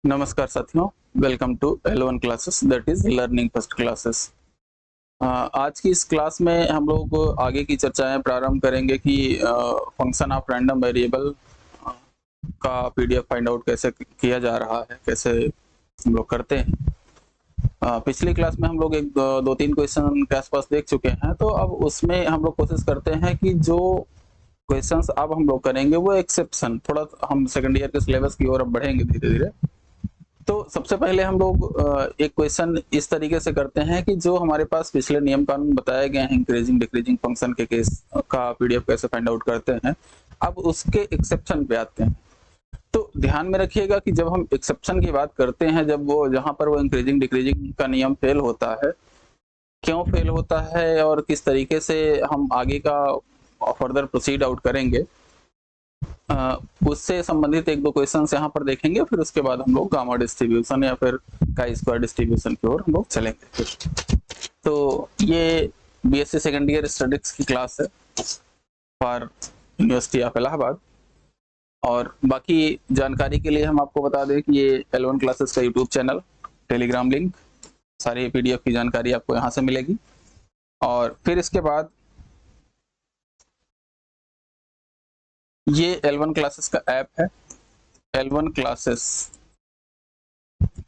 नमस्कार साथियों, welcome to L1 classes that is learning first classes. आज की इस क्लास में हम लोग आगे की चर्चाएं प्रारंभ करेंगे कि फंक्शन ऑफ रैंडम वेरिएबल का पीडीएफ फाइंड आउट कैसे किया जा रहा है, कैसे हम लोग करते हैं। पिछली क्लास में हम लोग एक दो तीन क्वेश्चन के आसपास देख चुके हैं, तो अब उसमें हम लोग कोशिश करते हैं कि जो क्वेश्चंस अब हम लोग करेंगे वो एक्सेप्शन, थोड़ा हम सेकंड ईयर के सिलेबस की ओर अब बढ़ेंगे धीरे धीरे। तो सबसे पहले हम लोग एक क्वेश्चन इस तरीके से करते हैं कि जो हमारे पास पिछले नियम कानून बताए गए हैं इंक्रीजिंग डिक्रीजिंग फंक्शन के केस का पीडीएफ कैसे फाइंड आउट करते हैं, अब उसके एक्सेप्शन पे आते हैं। तो ध्यान में रखिएगा कि जब हम एक्सेप्शन की बात करते हैं, जब वो जहां पर वो इंक्रीजिंग डिक्रीजिंग का नियम फेल होता है, क्यों फेल होता है और किस तरीके से हम आगे का फर्दर प्रोसीड आउट करेंगे, उससे संबंधित एक दो क्वेश्चंस यहाँ पर देखेंगे। फिर उसके बाद हम लोग गामा डिस्ट्रीब्यूशन या फिर काई स्क्वायर डिस्ट्रीब्यूशन की ओर हम लोग चलेंगे। तो ये बीएससी सेकेंड ईयर स्टैटिस्टिक्स की क्लास है फॉर यूनिवर्सिटी ऑफ इलाहाबाद। और बाकी जानकारी के लिए हम आपको बता दें कि ये L1 क्लासेस का यूट्यूब चैनल, टेलीग्राम लिंक, सारी पीडीएफ की जानकारी आपको यहाँ से मिलेगी। और फिर इसके बाद ये L1 क्लासेस का ऐप है, L1 classes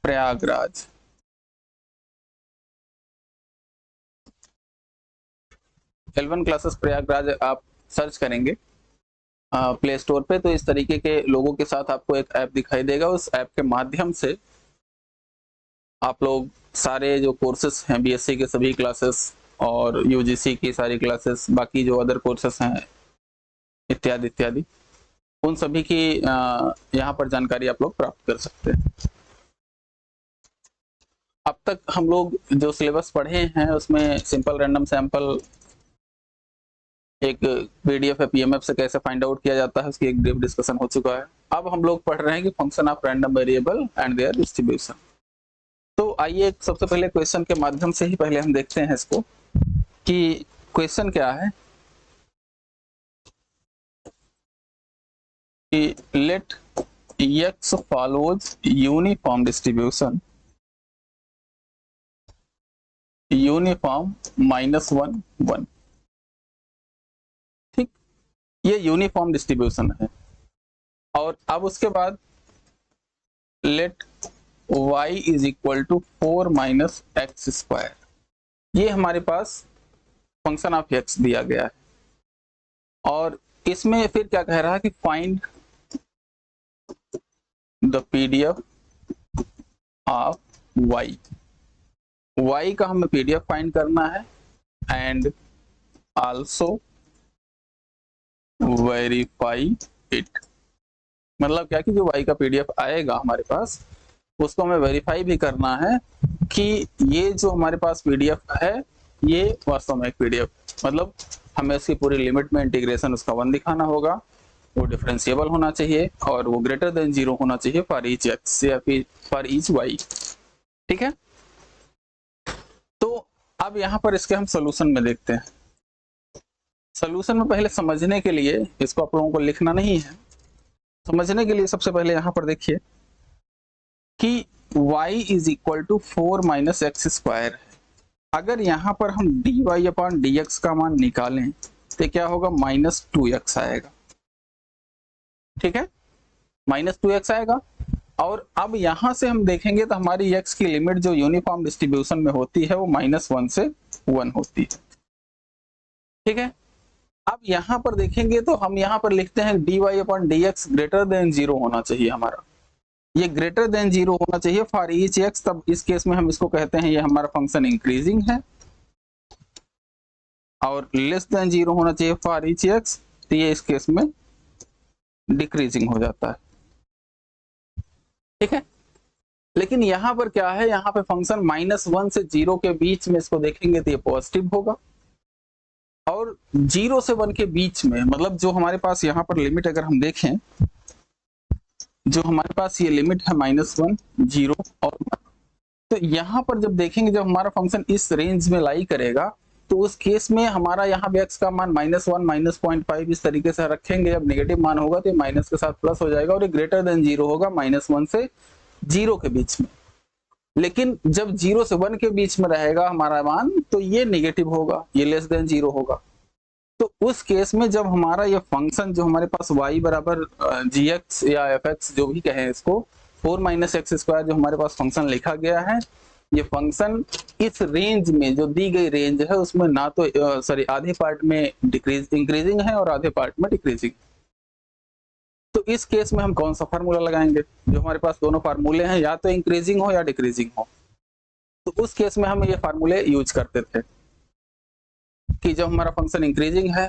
Prayagraj. L1 classes Prayagraj आप सर्च करेंगे प्ले स्टोर पे, तो इस तरीके के लोगों के साथ आपको एक ऐप दिखाई देगा। उस ऐप के माध्यम से आप लोग सारे जो कोर्सेस हैं बीएससी के सभी क्लासेस और यूजीसी की सारी क्लासेस, बाकी जो अदर कोर्सेस हैं इत्यादि इत्यादि, उन सभी की यहाँ पर जानकारी आप लोग प्राप्त कर सकते हैं। अब तक हम लोग जो सिलेबस पढ़े हैं उसमें सिंपल रैंडम सैंपल एक पीडीएफ है, पीएमएफ से कैसे फाइंड आउट किया जाता है उसकी एक ब्रीफ डिस्कशन हो चुका है। अब हम लोग पढ़ रहे हैं कि function of random variable and there distribution. तो आइए सबसे पहले क्वेश्चन के माध्यम से ही पहले हम देखते हैं इसको कि क्वेश्चन क्या है कि let x follows uniform distribution uniform -1 1। ठीक, ये यूनिफॉर्म डिस्ट्रीब्यूशन है। और अब उसके बाद let y is equal to 4 minus x square, ये हमारे पास फंक्शन ऑफ x दिया गया है। और इसमें फिर क्या कह रहा है कि find the PDF of y, y का हमें पीडीएफ फाइंड करना है एंड आल्सो वेरीफाई इट। मतलब क्या कि जो y का पीडीएफ आएगा हमारे पास उसको हमें वेरीफाई भी करना है कि ये जो हमारे पास पीडीएफ है ये वास्तव में एक पीडीएफ, मतलब हमें उसकी पूरी लिमिट में इंटीग्रेशन उसका 1 दिखाना होगा, वो डिफरेंशिएबल होना चाहिए और वो ग्रेटर देन 0 होना चाहिए फॉर ईच एक्स या फॉर ईच वाई। ठीक है, तो अब यहाँ पर इसके हम सोल्यूशन में देखते हैं। सोल्यूशन में पहले समझने के लिए, इसको आप लोगों को लिखना नहीं है, समझने के लिए सबसे पहले यहाँ पर देखिए कि y is equal to 4 minus x square है। अगर यहाँ पर हम dy अपॉन dx का मान निकालें तो क्या होगा, -2x आएगा। ठीक है, -2x आएगा। और अब यहां से हम देखेंगे तो हमारी x की लिमिट जो यूनिफॉर्म डिस्ट्रीब्यूशन में होती है वो -1 से 1 होती है। ठीक है, अब यहां पर देखेंगे तो हम यहां पर लिखते हैं dy upon dx greater than 0 होना चाहिए हमारा, ये ग्रेटर देन 0 होना चाहिए फॉर ईच एक्स। तब इस केस में हम इसको कहते हैं ये हमारा फंक्शन इंक्रीजिंग है, और लेस देन 0 होना चाहिए फॉर ईच एक्स, तो ये इस केस में डिक्रीजिंग हो जाता है। ठीक है, लेकिन यहां पर क्या है, यहां पे फंक्शन -1 से 0 के बीच में इसको देखेंगे तो ये पॉजिटिव होगा, और 0 से 1 के बीच में, मतलब जो हमारे पास यहाँ पर लिमिट अगर हम देखें, जो हमारे पास ये लिमिट है -1 0 और 1, तो यहाँ पर जब देखेंगे जब हमारा फंक्शन इस रेंज में लाई करेगा तो उस केस में हमारा यहाँ पे x का मान -1 -0.5 इस तरीके से रखेंगे। जब नेगेटिव मान होगा तो माइनस के साथ प्लस हो जाएगा और ये ग्रेटर देन 0 होगा -1 से जीरो के बीच में, लेकिन जब 0 से 1 के बीच में रहेगा हमारा मान तो ये नेगेटिव होगा, ये लेस देन 0 होगा। तो उस केस में जब हमारा ये फंक्शन जो हमारे पास y बराबर gx या fx जो भी कहें इसको 4 माइनस एक्स स्क्वायर जो हमारे पास फंक्शन लिखा गया है, ये फंक्शन इस रेंज में जो दी गई रेंज है उसमें ना तो सॉरी आधे पार्ट में इंक्रीजिंग है और आधे पार्ट में डिक्रीजिंग। तो इस केस में हम कौन सा फार्मूला लगाएंगे? जो हमारे पास दोनों फार्मूले हैं, या तो इंक्रीजिंग हो या डिक्रीजिंग हो। तो उस केस में हम ये फार्मूले यूज करते थे कि जब हमारा फंक्शन इंक्रीजिंग है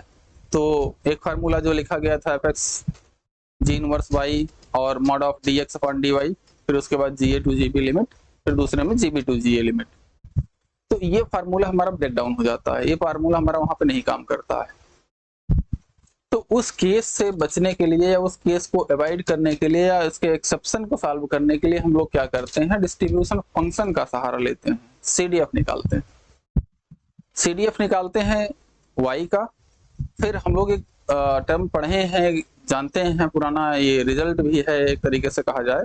तो एक फार्मूला जो लिखा गया था fx जी इनवर्स y और mod of dx upon dy, फिर उसके बाद ga टू gb लिमिट, फिर दूसरे में gb टू ga लिमिट। तो ये फार्मूला हमारा ब्रेक डाउन हो जाता है, ये फार्मूला हमारा वहां पे नहीं काम करता है। तो उस केस से बचने के लिए या उस केस को अवॉइड करने के लिए या इसके एक्सेप्शन को सॉल्व करने के लिए हम लोग क्या करते हैं, डिस्ट्रीब्यूशन फंक्शन का सहारा लेते हैं, CDF निकालते हैं। CDF निकालते हैं y का। फिर हम लोग एक टर्म पढ़े हैं, जानते हैं, पुराना ये रिजल्ट भी है एक तरीके से कहा जाए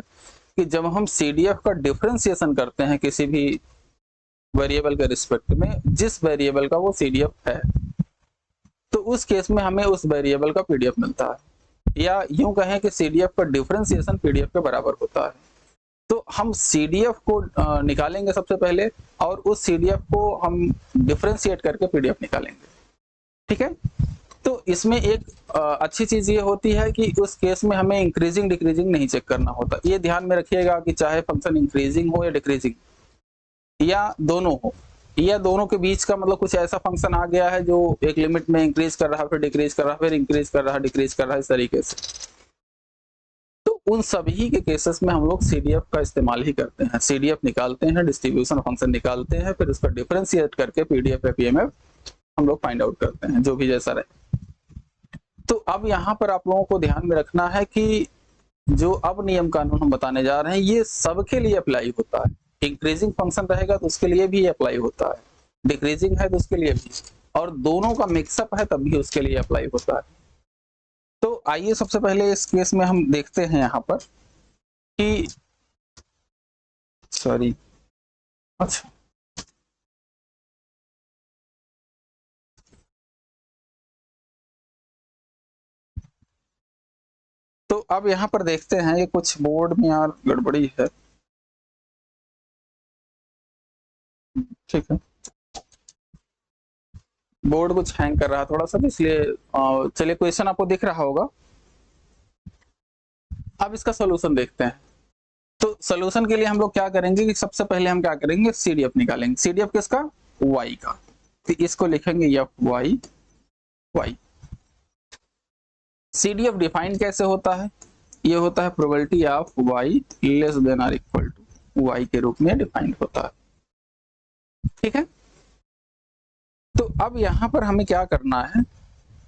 कि जब हम CDF का डिफरेंशिएशन करते हैं किसी भी वेरिएबल के रिस्पेक्ट में, जिस वेरिएबल का वो CDF है, तो उस केस में हमें उस वेरिएबल का PDF मिलता है, या यूं कहें कि CDF का डिफरेंशिएशन PDF के बराबर होता है। तो हम CDF को निकालेंगे सबसे पहले, और उस CDF को हम डिफरेंशिएट करके PDF निकालेंगे। ठीक है, तो इसमें एक अच्छी चीज ये होती है कि उस केस में हमें इंक्रीजिंग डिक्रीजिंग नहीं चेक करना होता। ये ध्यान में रखिएगा कि चाहे फंक्शन इंक्रीजिंग हो या डिक्रीजिंग या दोनों हो, या दोनों के बीच का मतलब कुछ ऐसा फंक्शन आ गया है जो एक लिमिट में इंक्रीज कर रहा, फिर डिक्रीज कर रहा, फिर इंक्रीज कर रहा, डिक्रीज कर रहा, इस तरीके से, तो उन सभी के केसेस में हम लोग CDF का इस्तेमाल ही करते हैं। CDF निकालते हैं, डिस्ट्रीब्यूशन फंक्शन निकालते हैं, फिर उसका डिफरेंशिएट करके PDF या PMF हम लोग फाइंड आउट करते हैं, जो भी जैसा रहे। तो अब यहाँ पर आप लोगों को ध्यान में रखना है कि जो अब नियम कानून हम बताने जा रहे हैं ये सबके लिए अप्लाई होता है। इंक्रीजिंग फंक्शन रहेगा तो उसके लिए भी अप्लाई होता है, डिक्रीजिंग है तो उसके लिए भी, और दोनों का मिक्सअप है तब भी उसके लिए अप्लाई होता है। तो आइए सबसे पहले इस केस में हम देखते हैं यहाँ पर कि अच्छा तो अब यहाँ पर देखते हैं, ये कुछ बोर्ड में यार गड़बड़ी है। ठीक है, बोर्ड कुछ हैंग कर रहा है थोड़ा सा, इसलिए चलिए क्वेश्चन आपको दिख रहा होगा। अब इसका सोल्यूशन देखते हैं। तो सोल्यूशन के लिए हम लोग क्या करेंगे कि सबसे पहले हम क्या करेंगे, CDF निकालेंगे। CDF किसका? y का। तो इसको लिखेंगे FY y। CDF डिफाइन कैसे होता है? ये होता है probability of y less than और इक्वल टू y के रूप में डिफाइंड होता है। ठीक है, तो अब यहाँ पर हमें क्या करना है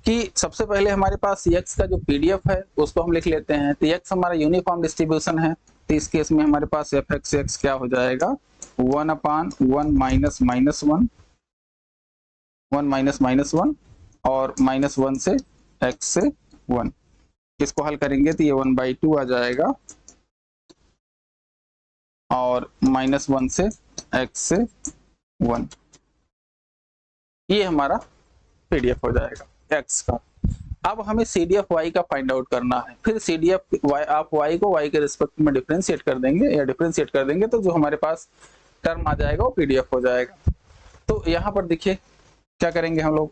कि सबसे पहले हमारे पास x का जो PDF है उसको हम लिख लेते हैं। तो x हमारा यूनिफॉर्म डिस्ट्रीब्यूशन है, तो इस केस में हमारे पास fx क्या हो जाएगा, 1/1 माइनस माइनस 1, 1 माइनस माइनस 1 और -1 से x से 1। इसको हल करेंगे तो ये 1/2 आ जाएगा, और -1 से x से 1, ये हमारा PDF हो जाएगा x का। अब हमें CDF y का फाइंड आउट करना है। फिर CDF y आप y को y के रिस्पेक्ट में डिफरेंशिएट कर देंगे, या डिफरेंशिएट कर देंगे तो जो हमारे पास टर्म आ जाएगा वो PDF हो जाएगा। तो यहाँ पर देखिए क्या करेंगे हम लोग,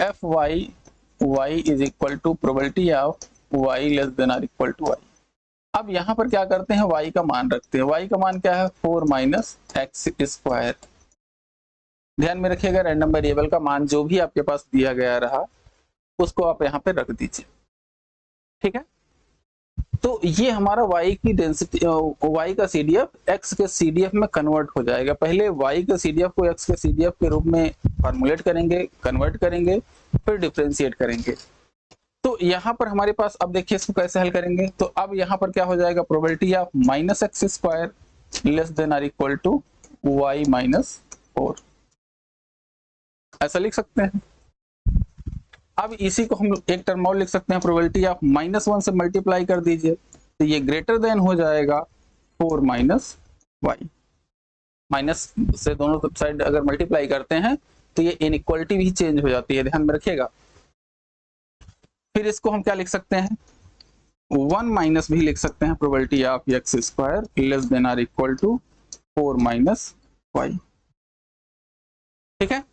FY y is equal to probability of y less than और इक्वल टू y। अब यहाँ पर क्या करते हैं, y का मान रखते हैं। y का मान क्या है, 4 माइनस एक्स स्क्वायर। ध्यान में रखिएगा रैंडम वेरिएबल का मान जो भी आपके पास दिया गया रहा उसको आप यहाँ पे रख दीजिए। ठीक है, तो ये हमारा y की डेंसिटी, y का CDF x के CDF में कन्वर्ट हो जाएगा। पहले y के CDF को x के CDF के रूप में फॉर्मुलेट करेंगे, कन्वर्ट करेंगे, फिर डिफरेंशिएट करेंगे। तो यहाँ पर हमारे पास, अब देखिए इसको कैसे हल करेंगे। तो अब यहाँ पर क्या हो जाएगा, probability of minus x square less than और इक्वल टू y माइनस 4, ऐसा लिख सकते हैं। अब इसी को हम एक टर्म और लिख सकते हैं, प्रोबेबिलिटी ऑफ -1 से मल्टीप्लाई कर दीजिए तो ये ग्रेटर देन हो जाएगा 4 माइनस वाई। माइनस से दोनों साइड अगर मल्टीप्लाई करते हैं तो ये इनइक्वालिटी भी चेंज हो जाती है, ध्यान में रखिएगा। फिर इसको हम क्या लिख सकते हैं, 1 माइनस भी लिख सकते हैं, probability of x square less than or equal to 4 minus Y. ठीक है,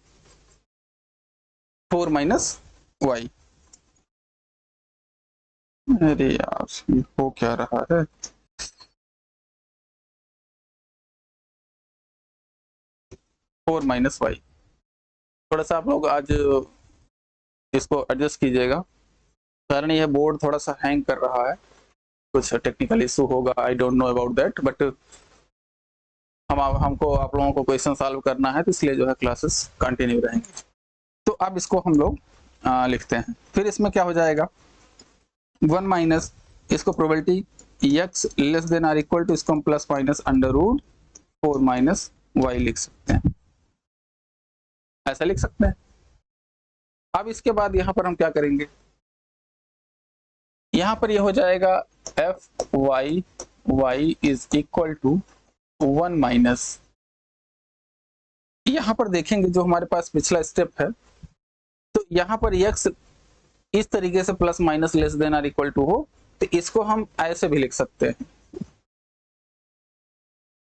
4 माइनस वाई। अरे यार ये हो क्या रहा है, फोर माइनस वाई। थोड़ा सा आप लोग आज इसको एडजस्ट कीजिएगा, कारण यह बोर्ड थोड़ा सा हैंग कर रहा है, कुछ टेक्निकल इशू होगा, I don't know about that, but हमको आप लोगों को क्वेश्चन सॉल्व करना है तो इसलिए जो है क्लासेस कंटिन्यू रहेंगे। तो अब इसको हम लोग लिखते हैं। फिर इसमें क्या हो जाएगा, 1 माइनस इसको probability x less than or equal to, इसको हम plus minus under root 4 minus y लिख सकते हैं, ऐसा लिख सकते हैं। अब इसके बाद यहां पर हम क्या करेंगे, यहां पर यह हो जाएगा F Y Y is equal to 1 minus, यहां पर देखेंगे जो हमारे पास पिछला स्टेप है, तो यहां पर एक्स इस तरीके से plus minus less than or equal to हो तो इसको हम ऐसे भी लिख सकते हैं,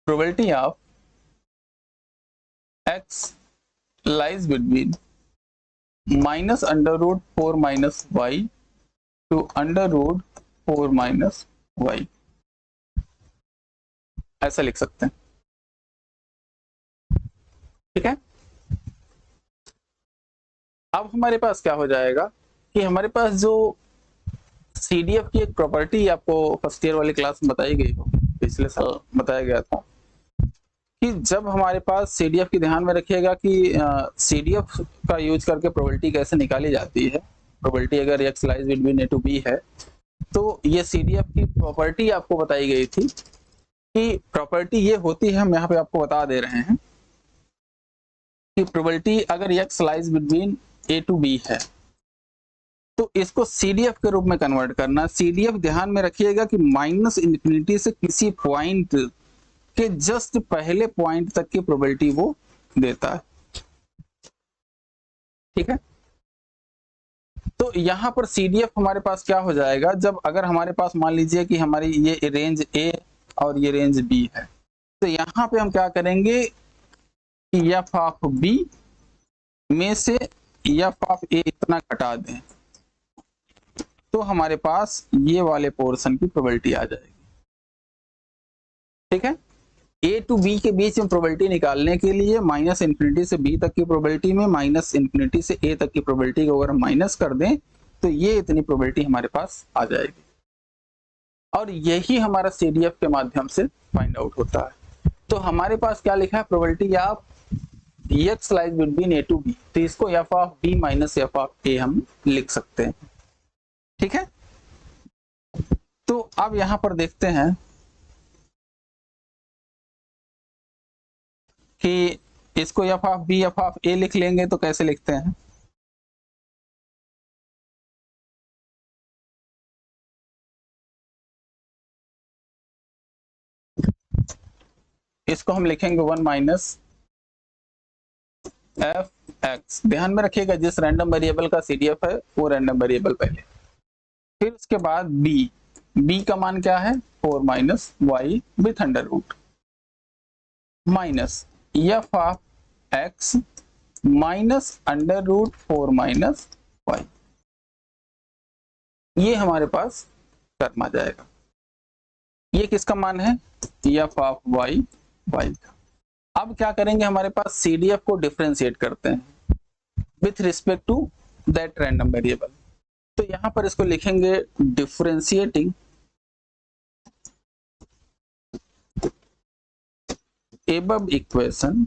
probability of x lies between minus under root 4 minus y to under root 4 minus y, ऐसा लिख सकते हैं। ठीक है, अब हमारे पास क्या हो जाएगा कि हमारे पास जो CDF की एक प्रॉपर्टी आपको फर्स्ट ईयर वाली क्लास में बताई गई हो, पिछले साल बताया गया था कि जब हमारे पास CDF की, ध्यान में रखिएगा कि CDF का यूज करके प्रोबेबिलिटी कैसे निकाली जाती है। प्रोबेबिलिटी अगर x lies between A to b है तो ये CDF की प्रॉपर्टी आपको बताई गई थी कि प्रॉपर्टी ये होती है, हम यहाँ पे आपको बता दे रहे हैं कि प्रोबेबिलिटी अगर x lies between A to b है तो इसको CDF के रूप में कन्वर्ट करना। CDF ध्यान में रखिएगा कि माइनस इन्फिनिटी से किसी पॉइंट के जस्ट पहले पॉइंट तक की प्रोबेबिलिटी वो देता है। ठीक है, तो यहां पर CDF हमारे पास क्या हो जाएगा, जब अगर हमारे पास मान लीजिए कि हमारी ये रेंज A और ये रेंज B है, तो यहां पे हम क्या करेंगे कि एफ ऑफ B में से एफ ऑफ A इतना घटा दें तो हमारे पास ये वाले पोर्शन की प्रोबेबिलिटी आ जाएगी। ठीक है, A टू B के बीच में प्रोबेबिलिटी निकालने के लिए माइनस इन्फिनिटी से B तक की प्रोबेबिलिटी में माइनस इन्फिनिटी से A तक की प्रोबेबिलिटी को अगर हम माइनस कर दें तो ये इतनी प्रोबेबिलिटी हमारे पास आ जाएगी, और यही हमारा CDF के माध्यम से फाइंड आउट होता है। तो हमारे पास क्या लिखा है, probability of x lies between A to B, तो इसको F of B minus F of A हम लिख सकते हैं। ठीक है, तो अब यहां पर देखते हैं कि इसको F of B F of A लिख लेंगे तो कैसे लिखते हैं, इसको हम लिखेंगे 1 माइनस एफ एक्स। ध्यान में रखिएगा जिस रैंडम वेरिएबल का CDF है वो रैंडम वेरिएबल पहले, फिर उसके बाद बी का मान क्या है 4 minus y with under root minus F of x minus under root 4 minus Y, ये हमारे पास टर्म आ जाएगा। ये किसका मान है, एफ ऑफ वाई का। अब क्या करेंगे, हमारे पास CDF को डिफरेंशिएट करते हैं with respect to that random variable, तो यहां पर इसको लिखेंगे differentiating above equation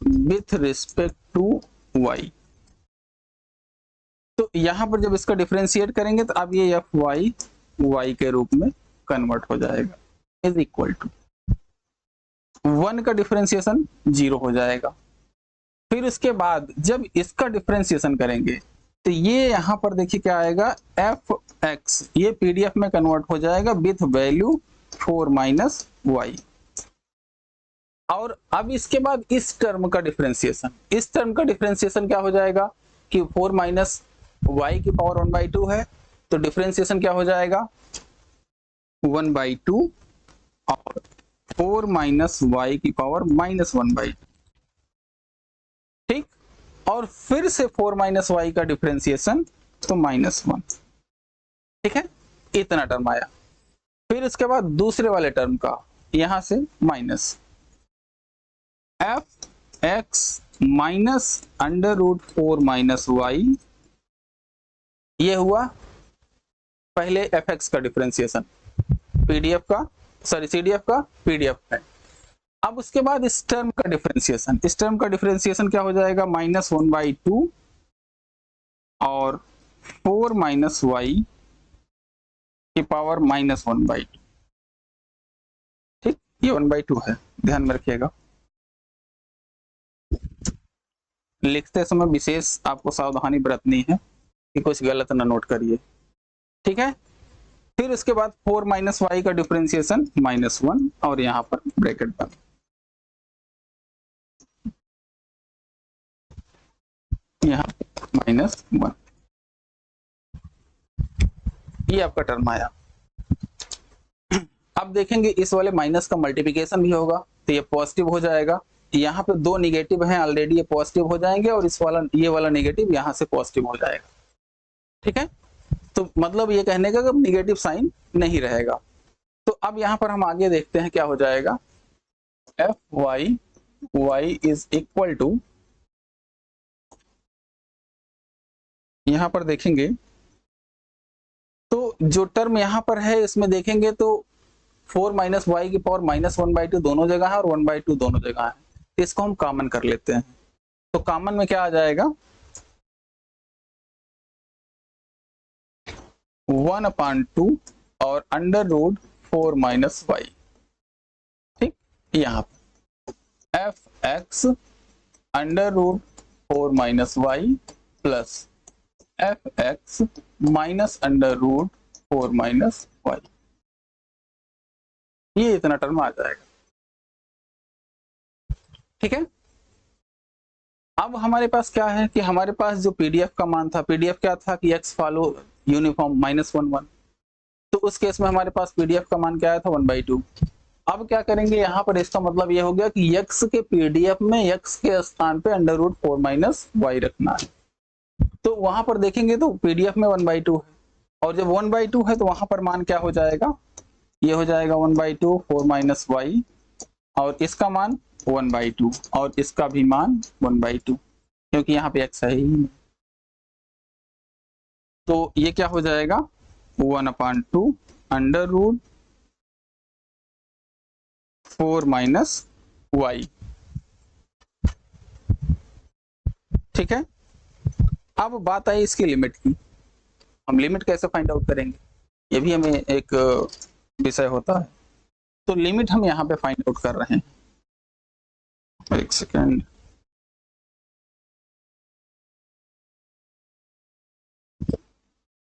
with respect to y। तो यहां पर जब इसका डिफरेंशिएट करेंगे तो अब ये एफ वाई वाई के रूप में कन्वर्ट हो जाएगा, इज इक्वल टू 1 का डिफरेंशिएशन 0 हो जाएगा, फिर उसके बाद जब इसका डिफरेंशिएशन करेंगे तो ये यहाँ पर देखिए क्या आएगा, एफ एक्स, ये पीडीएफ में कन्वर्ट हो जाएगा विथ वैल्यू 4 माइनस वाई। और अब इसके बाद इस टर्म का डिफरेंशिएशन, इस टर्म का डिफरेंशिएशन क्या हो जाएगा कि 4 माइनस वाई की पावर 1/2 है, तो डिफरेंशिएशन क्या हो जाएगा 1/2 और 4 माइनस वाई की पावर -1/2। ठीक, और फिर से 4 माइनस वाई का डिफरेंशिएशन तो -1। ठीक है, इतना टर्म आया। फिर इसके बाद दूसरे वाले टर्म का यहां से minus F x minus √4 minus Y, ये हुआ पहले एफ एक्स का डिफरेंशिएशन, पीडीएफ का सॉरी सीडीएफ का पीडीएफ है। अब उसके बाद इस टर्म का डिफरेंशिएशन, इस टर्म का डिफरेंशिएशन क्या हो जाएगा -1/2 और 4 माइनस वाई की पावर -1/2। ठीक, ये 1/2 है, ध्यान में रखिएगा। लिखते समय विशेष आपको सावधानी बरतनी है कि कुछ गलत ना नोट करिए। ठीक है, फिर उसके बाद 4 माइनस वाई का डिफरेंशिएशन -1 और यहां पर ब्रैकेट बंद। यहाँ -1, ये आपका टर्म आया। अब देखेंगे इस वाले माइनस का मल्टीप्लिकेशन भी होगा तो ये पॉजिटिव हो जाएगा। यहाँ पे दो निगेटिव हैं ऑलरेडी, ये पॉजिटिव हो जाएंगे और इस वाला ये वाला निगेटिव यहाँ से पॉजिटिव हो जाएगा। ठीक है, तो मतलब ये कहने का निगेटिव साइन नहीं रहेगा। तो अब यहाँ पर हम आगे देखते हैं क्या हो जाएगा, F Y Y is equal to, यहां पर देखेंगे तो जो टर्म यहां पर है इसमें देखेंगे तो 4 माइनस वाई की पावर -1/2 दोनों जगह है और 1/2 दोनों जगह है, तो इसको हम कॉमन कर लेते हैं। तो कॉमन में क्या आ जाएगा 1/2 और √4 माइनस वाई। ठीक, यहाँ F X √4 minus Y plus F x minus √4 minus Y, ये इतना टर्म आ जाएगा। ठीक है, अब हमारे पास क्या है कि हमारे पास जो पीडीएफ का मान था, पीडीएफ क्या था कि एक्स फॉलो यूनिफॉर्म -1 तो उस केस में हमारे पास पीडीएफ का मान क्या आया था 1/2। अब क्या करेंगे यहाँ पर, इसका मतलब ये हो गया कि x के पीडीएफ में x के स्थान पे √4 माइनस वाई रखना है। तो वहां पर देखेंगे तो पीडीएफ में 1/2 है और जब 1/2 है तो वहां पर मान क्या हो जाएगा, ये हो जाएगा 1/2 4 माइनस वाई और इसका मान 1/2 और इसका भी मान 1/2 क्योंकि यहाँ पे x है ही नहीं। तो ये क्या हो जाएगा 1/2 √4 माइनस वाई। ठीक है, अब बात आई इसकी लिमिट की। हम लिमिट कैसे फाइंड आउट करेंगे, ये भी हमें एक विषय होता है। तो लिमिट हम यहाँ पे फाइंड आउट कर रहे हैं, एक सेकेंड।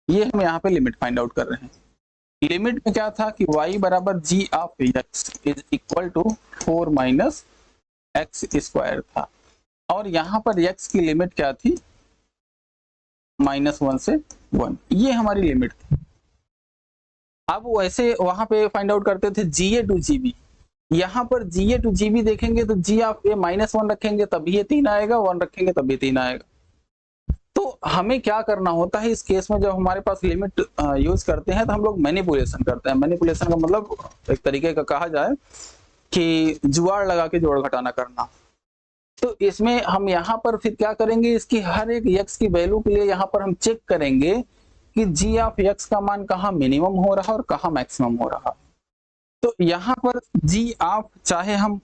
ये हम यहाँ पे लिमिट फाइंड आउट कर रहे हैं। लिमिट में क्या था कि y बराबर g of x is equal to 4 minus x square था और यहाँ पर x की लिमिट क्या थी -1 से 1, ये हमारी लिमिट थी। अब वैसे वहां पे फाइंड आउट करते थे GA टू GB, यहाँ पर GA टू GB देखेंगे तो g ऑफ a -1 रखेंगे तभी ये 3 आएगा, 1 रखेंगे तभी 3 आएगा। तो हमें क्या करना होता है इस केस में, जब हमारे पास लिमिट यूज करते हैं तो हम लोग मैनिपुलेशन करते हैं। मैनिपुलेशन का मतलब एक तरीके का कहा जाए कि जुगाड़ लगा के जोड़ घटाना करना। तो इसमें हम यहाँ पर फिर क्या करेंगे, इसकी हर एक x की वैल्यू के लिए यहाँ पर हम चेक करेंगे कि g ऑफ x का मान कहाँ मिनिमम हो रहा और कहाँ मैक्सिमम हो रहा। तो यहाँ पर g ऑफ चाहे हम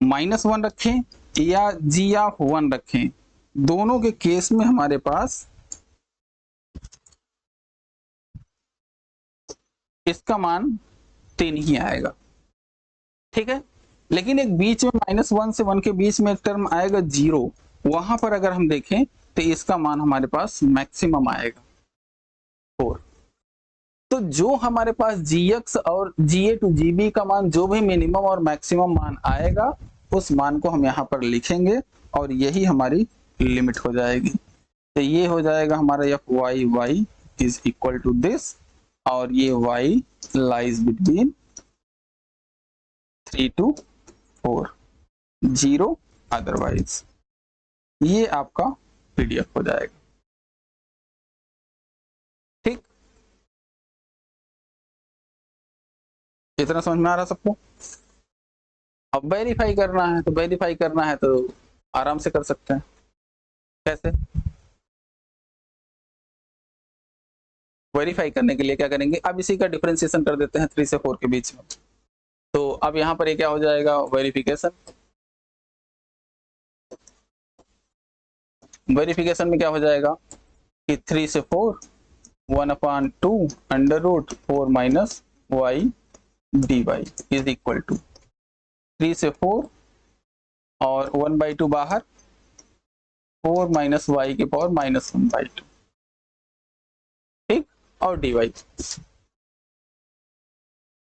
-1 रखें या g ऑफ 1 रखें, दोनों के केस में हमारे पास इसका मान 3 ही आएगा। ठीक है, लेकिन एक बीच में -1 से 1 के बीच में एक टर्म आएगा 0, वहां पर अगर हम देखें तो इसका मान हमारे पास मैक्सिमम आएगा 4। तो जो हमारे पास gx और ga टू gb का मान जो भी मिनिमम और मैक्सिमम मान आएगा उस मान को हम यहाँ पर लिखेंगे और यही हमारी लिमिट हो जाएगी। तो ये हो जाएगा हमारा F Y Y is equal to this, और ये y lies between 3 to 4, 0 otherwise. ये आपका पीडीएफ हो जाएगा। ठीक, इतना समझ में आ रहा सबको? अब वेरीफाई करना है तो वेरीफाई करना है तो आराम से कर सकते हैं। कैसे वेरीफाई करने के लिए क्या करेंगे, अब इसी का डिफरेंशिएशन कर देते हैं 3 से 4 के बीच में। तो अब यहाँ पर ये क्या हो जाएगा, वेरिफिकेशन। वेरिफिकेशन में क्या हो जाएगा कि 3 से 4 1/2 under root 4 minus Y D Y is equal to 3 से 4 और 1/2 बाहर 4 माइनस वाई के पावर -1/2, ठीक, और डी वाई।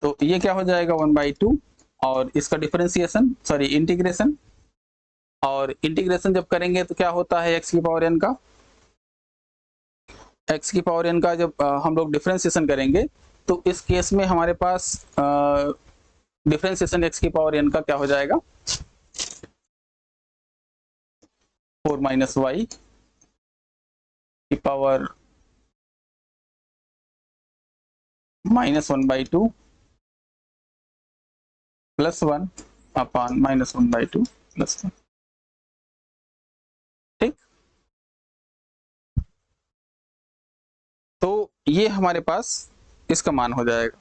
तो ये क्या हो जाएगा 1/2 और इसका डिफरेंशिएशन सॉरी इंटीग्रेशन, और इंटीग्रेशन जब करेंगे तो क्या होता है x की पावर n का, x की पावर n का जब हम लोग डिफरेंशिएशन करेंगे तो इस केस में हमारे पास डिफरेंशिएशन x की पावर n का क्या हो जाएगा 4 माइनस वाई की पावर -1/2 प्लस 1 अपॉन -1/2 प्लस 1। ठीक, तो ये हमारे पास इसका मान हो जाएगा,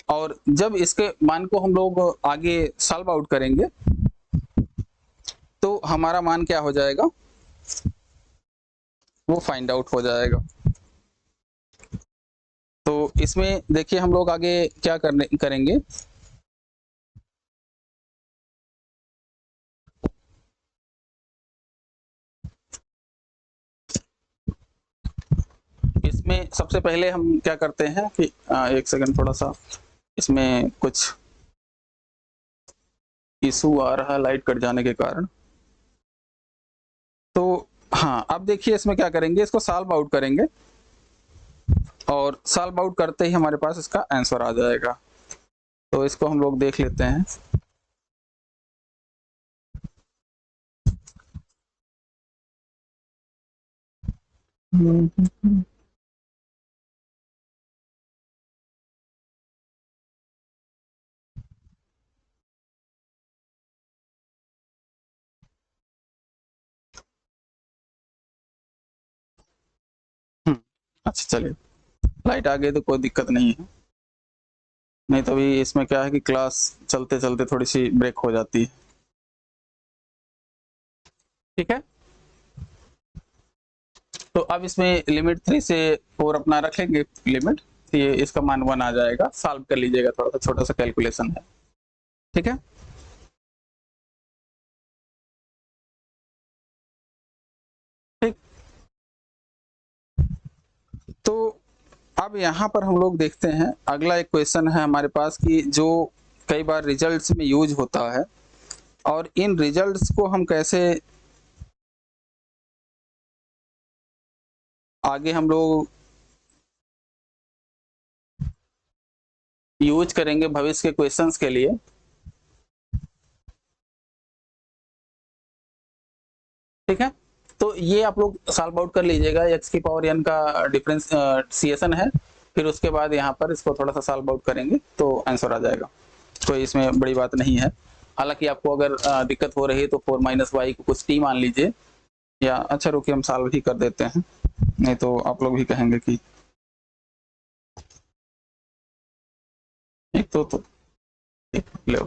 और जब इसके मान को हम लोग आगे सॉल्व आउट करेंगे तो हमारा मान क्या हो जाएगा वो फाइंड आउट हो जाएगा। तो इसमें देखिए हम लोग आगे क्या करेंगे, इसमें सबसे पहले हम क्या करते हैं कि एक सेकंड, थोड़ा सा इसमें कुछ इशू आ रहा है लाइट कट जाने के कारण। तो हाँ, अब देखिए इसमें क्या करेंगे, इसको सॉल्व आउट करेंगे और सॉल्व आउट करते ही हमारे पास इसका आंसर आ जाएगा। तो इसको हम लोग देख लेते हैं। अच्छा चलिए, लाइट आ गई तो कोई दिक्कत नहीं है, नहीं तो अभी इसमें क्या है कि क्लास चलते चलते थोड़ी सी ब्रेक हो जाती है। ठीक है, तो अब इसमें लिमिट 3 से 4 अपना रखेंगे लिमिट, तो ये इसका मान 1 आ जाएगा। सॉल्व कर लीजिएगा, थोड़ा सा छोटा सा कैलकुलेशन है। ठीक है, ठीक, तो अब यहाँ पर हम लोग देखते हैं अगला एक क्वेश्चन है हमारे पास कि जो कई बार रिजल्ट्स में यूज होता है, और इन रिजल्ट्स को हम कैसे आगे हम लोग यूज करेंगे भविष्य के क्वेश्चंस के लिए। ठीक है, तो ये आप लोग सॉल्व आउट कर लीजिएगा, x की पावर n का डिफरेंशिएशन है, फिर उसके बाद यहाँ पर इसको थोड़ा सा सॉल्व आउट करेंगे तो आंसर आ जाएगा। कोई इसमें बड़ी बात नहीं है। हालांकि आपको अगर दिक्कत हो रही है तो 4 माइनस वाई को कुछ t मान लीजिए, या अच्छा रुकिए हम सॉल्व ही कर देते हैं, नहीं तो आप लोग भी कहेंगे कि एक तो ले।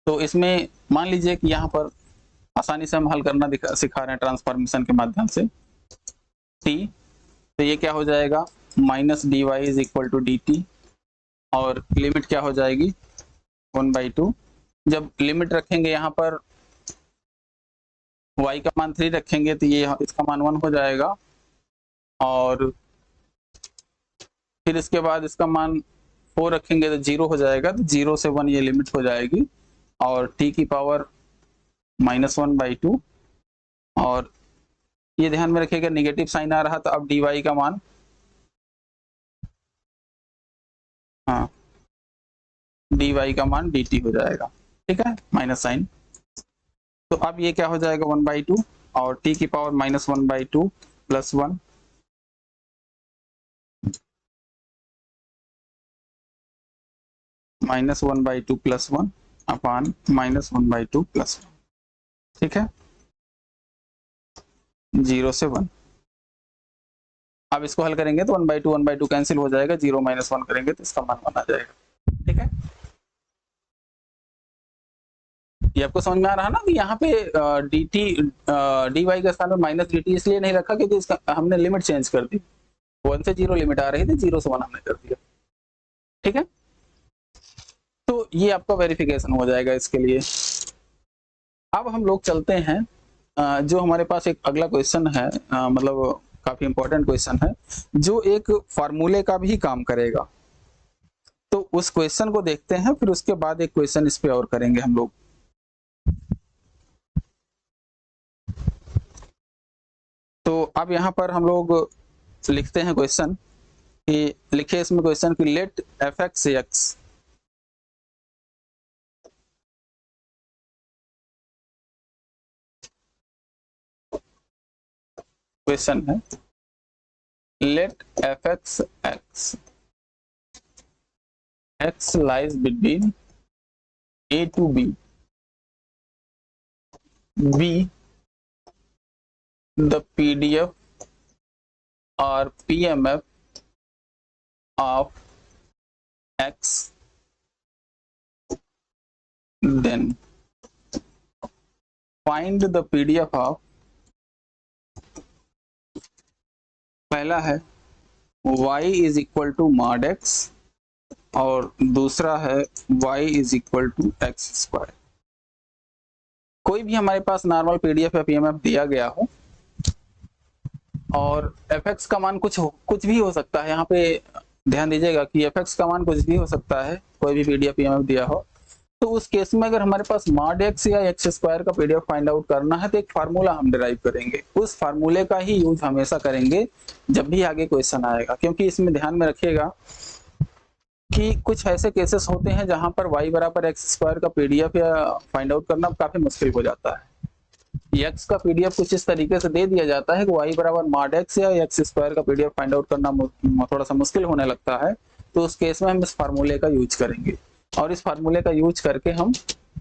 तो इसमें मान लीजिए कि यहाँ पर आसानी से हम हल करना सिखा रहे हैं ट्रांसफॉर्मेशन के माध्यम से। t, तो ये क्या हो जाएगा -dy is equal to dt और लिमिट क्या हो जाएगी 1/2। जब लिमिट रखेंगे यहाँ पर y का मान 3 रखेंगे तो ये इसका मान 1 हो जाएगा, और फिर इसके बाद इसका मान 4 रखेंगे तो 0 हो जाएगा, तो 0 से 1 ये लिमिट हो जाएगी, और t की पावर -1/2। और ये ध्यान में रखिएगा नेगेटिव साइन आ रहा, तो अब dy का मान, हाँ, dy का मान dt हो जाएगा, ठीक है, माइनस साइन। तो अब ये क्या हो जाएगा 1/2, और t की पावर -1/2 + 1, -1/2 + 1 अपान -1/2 + 1, ठीक है, 0 से 1। अब इसको हल करेंगे तो 1/2 कैंसिल हो जाएगा, 0 - 1 करेंगे तो इसका मान 1 आ जाएगा, ठीक है। ये आपको समझ में आ रहा है ना कि यहाँ पे dt dy के स्थान पर -dt इसलिए नहीं रखा क्योंकि इसका हमने लिमिट चेंज कर दी, 1 से 0 लिमिट आ रही थी, 0 से 1 हमने कर दिया, ठीक है। तो ये आपका वेरिफिकेशन हो जाएगा इसके लिए। अब हम लोग चलते हैं, जो हमारे पास एक अगला क्वेश्चन है, मतलब काफी इंपॉर्टेंट क्वेश्चन है, जो एक फार्मूले का भी काम करेगा। तो उस क्वेश्चन को देखते हैं, फिर उसके बाद एक क्वेश्चन इस पे और करेंगे हम लोग। तो अब यहाँ पर हम लोग लिखते हैं क्वेश्चन कि, लिखे इसमें क्वेश्चन की लेट f(x) क्वेश्चन है late f(x) x lies between a to b, b the PDF or PMF of x, then find the PDF of, पहला है y is equal to mod x और दूसरा है y is equal to x²। कोई भी हमारे पास normal PDF या PMF दिया गया हो और fx का मान कुछ भी हो सकता है, यहाँ पे ध्यान दीजिएगा कि fx का मान कुछ भी हो सकता है, कोई भी PDF PMF दिया हो, तो उस केस में अगर हमारे पास mod x या x² का PDF फाइंड आउट करना है तो एक फार्मूला हम डिराइव करेंगे। उस फार्मूले का ही यूज हमेशा करेंगे जब भी आगे क्वेश्चन आएगा, क्योंकि इसमें ध्यान में रखिएगा कि कुछ ऐसे केसेस होते हैं जहां पर y = x² का PDF या फाइंड आउट करना काफी मुश्किल हो जाता है। x का PDF कुछ इस तरीके से दे दिया जाता है कि y = mod x या x² का PDF फाइंड आउट करना थोड़ा सा मुश्किल होने लगता है, तो उस केस में हम इस फार्मूले का यूज करेंगे, और इस फार्मूले का यूज करके हम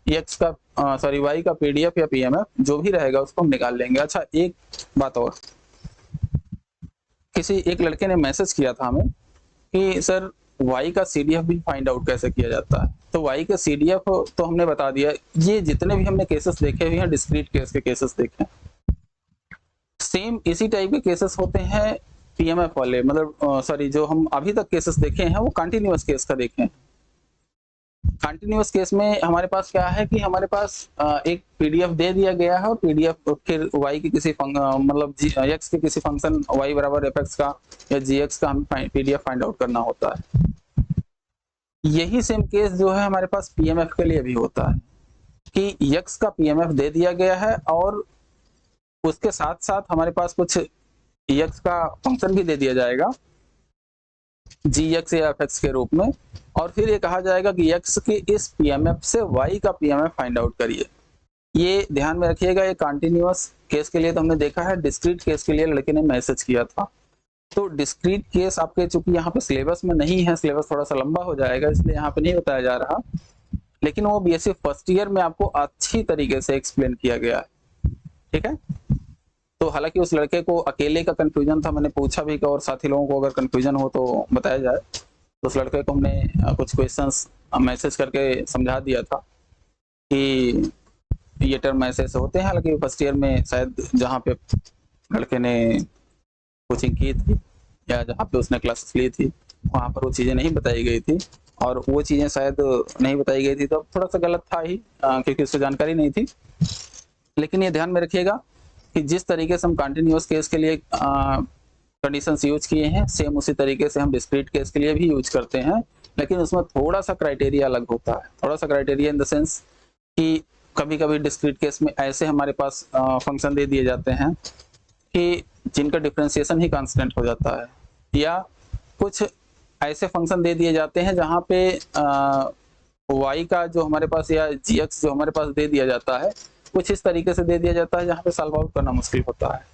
y का PDF या PMF जो भी रहेगा उसको हम निकाल लेंगे। अच्छा, एक बात और, एक लड़के ने मैसेज किया था हमें कि सर y का CDF भी फाइंड आउट कैसे किया जाता है। तो y का CDF तो हमने बता दिया, ये जितने भी हमने केसेस देखे हुए हैं डिस्क्रीट केस के केसेस देखे, सेम इसी टाइप के केसेस होते हैं PMF वाले, मतलब जो हम अभी तक केसेस देखे हैं वो कंटिन्यूअस केस का देखे हैं। कंटिन्यूअस केस में हमारे पास क्या है कि हमारे पास एक PDF दे दिया गया है और PDF फिर y के किसी मतलब x के किसी फंक्शन y = fx का या gx का हम PDF फाइंड आउट करना होता है। यही सेम केस जो है हमारे पास PMF के लिए भी होता है कि x का PMF दे दिया गया है और उसके साथ साथ हमारे पास कुछ x का फंक्शन भी दे दिया जाएगा gx या fx के रूप में, और फिर ये कहा जाएगा कि x के इस PMF से y का PMF फाइंड आउट करिए। ये ध्यान में रखिएगा, ये कंटिन्यूअस केस के लिए तो हमने देखा है, डिस्क्रीट केस के लिए लड़के ने मैसेज किया था। तो डिस्क्रीट केस आपके चूंकि यहाँ पे सिलेबस में नहीं है, सिलेबस थोड़ा सा लंबा हो जाएगा इसलिए यहाँ पे नहीं बताया जा रहा, लेकिन वो BSc फर्स्ट ईयर में आपको अच्छी तरीके से एक्सप्लेन किया गया है, ठीक है। तो हालांकि उस लड़के को अकेले का कंफ्यूजन था, मैंने पूछा भी कि और साथी लोगों को अगर कंफ्यूजन हो तो बताया जाए, तो उस लड़के को हमने कुछ क्वेश्चंस मैसेज करके समझा दिया था कि ये टर्म ऐसे ऐसे होते हैं। हालांकि फर्स्ट ईयर में शायद जहाँ पे लड़के ने कोचिंग की थी या जहाँ पे उसने क्लासेस ली थी वहाँ पर वो चीज़ें नहीं बताई गई थी, और वो चीज़ें शायद नहीं बताई गई थी, तो थोड़ा सा गलत था ही क्योंकि उसको जानकारी नहीं थी। लेकिन ये ध्यान में रखिएगा कि जिस तरीके से हम कंटिन्यूअस केस के लिए कंडीशंस यूज किए हैं, सेम उसी तरीके से हम डिस्क्रीट केस के लिए भी यूज करते हैं, लेकिन उसमें थोड़ा सा क्राइटेरिया अलग होता है। थोड़ा सा क्राइटेरिया इन द सेंस कि कभी-कभी डिस्क्रीट केस में ऐसे हमारे पास फंक्शन दे दिए जाते हैं कि जिनका डिफरेंशिएशन ही कांस्टेंट हो जाता है, या कुछ ऐसे फंक्शन दे दिए जाते हैं जहाँ पे y का जो हमारे पास या gx जो हमारे पास दे दिया जाता है, कुछ इस तरीके से दे दिया जाता है जहाँ पे सॉल्व आउट करना मुश्किल होता है।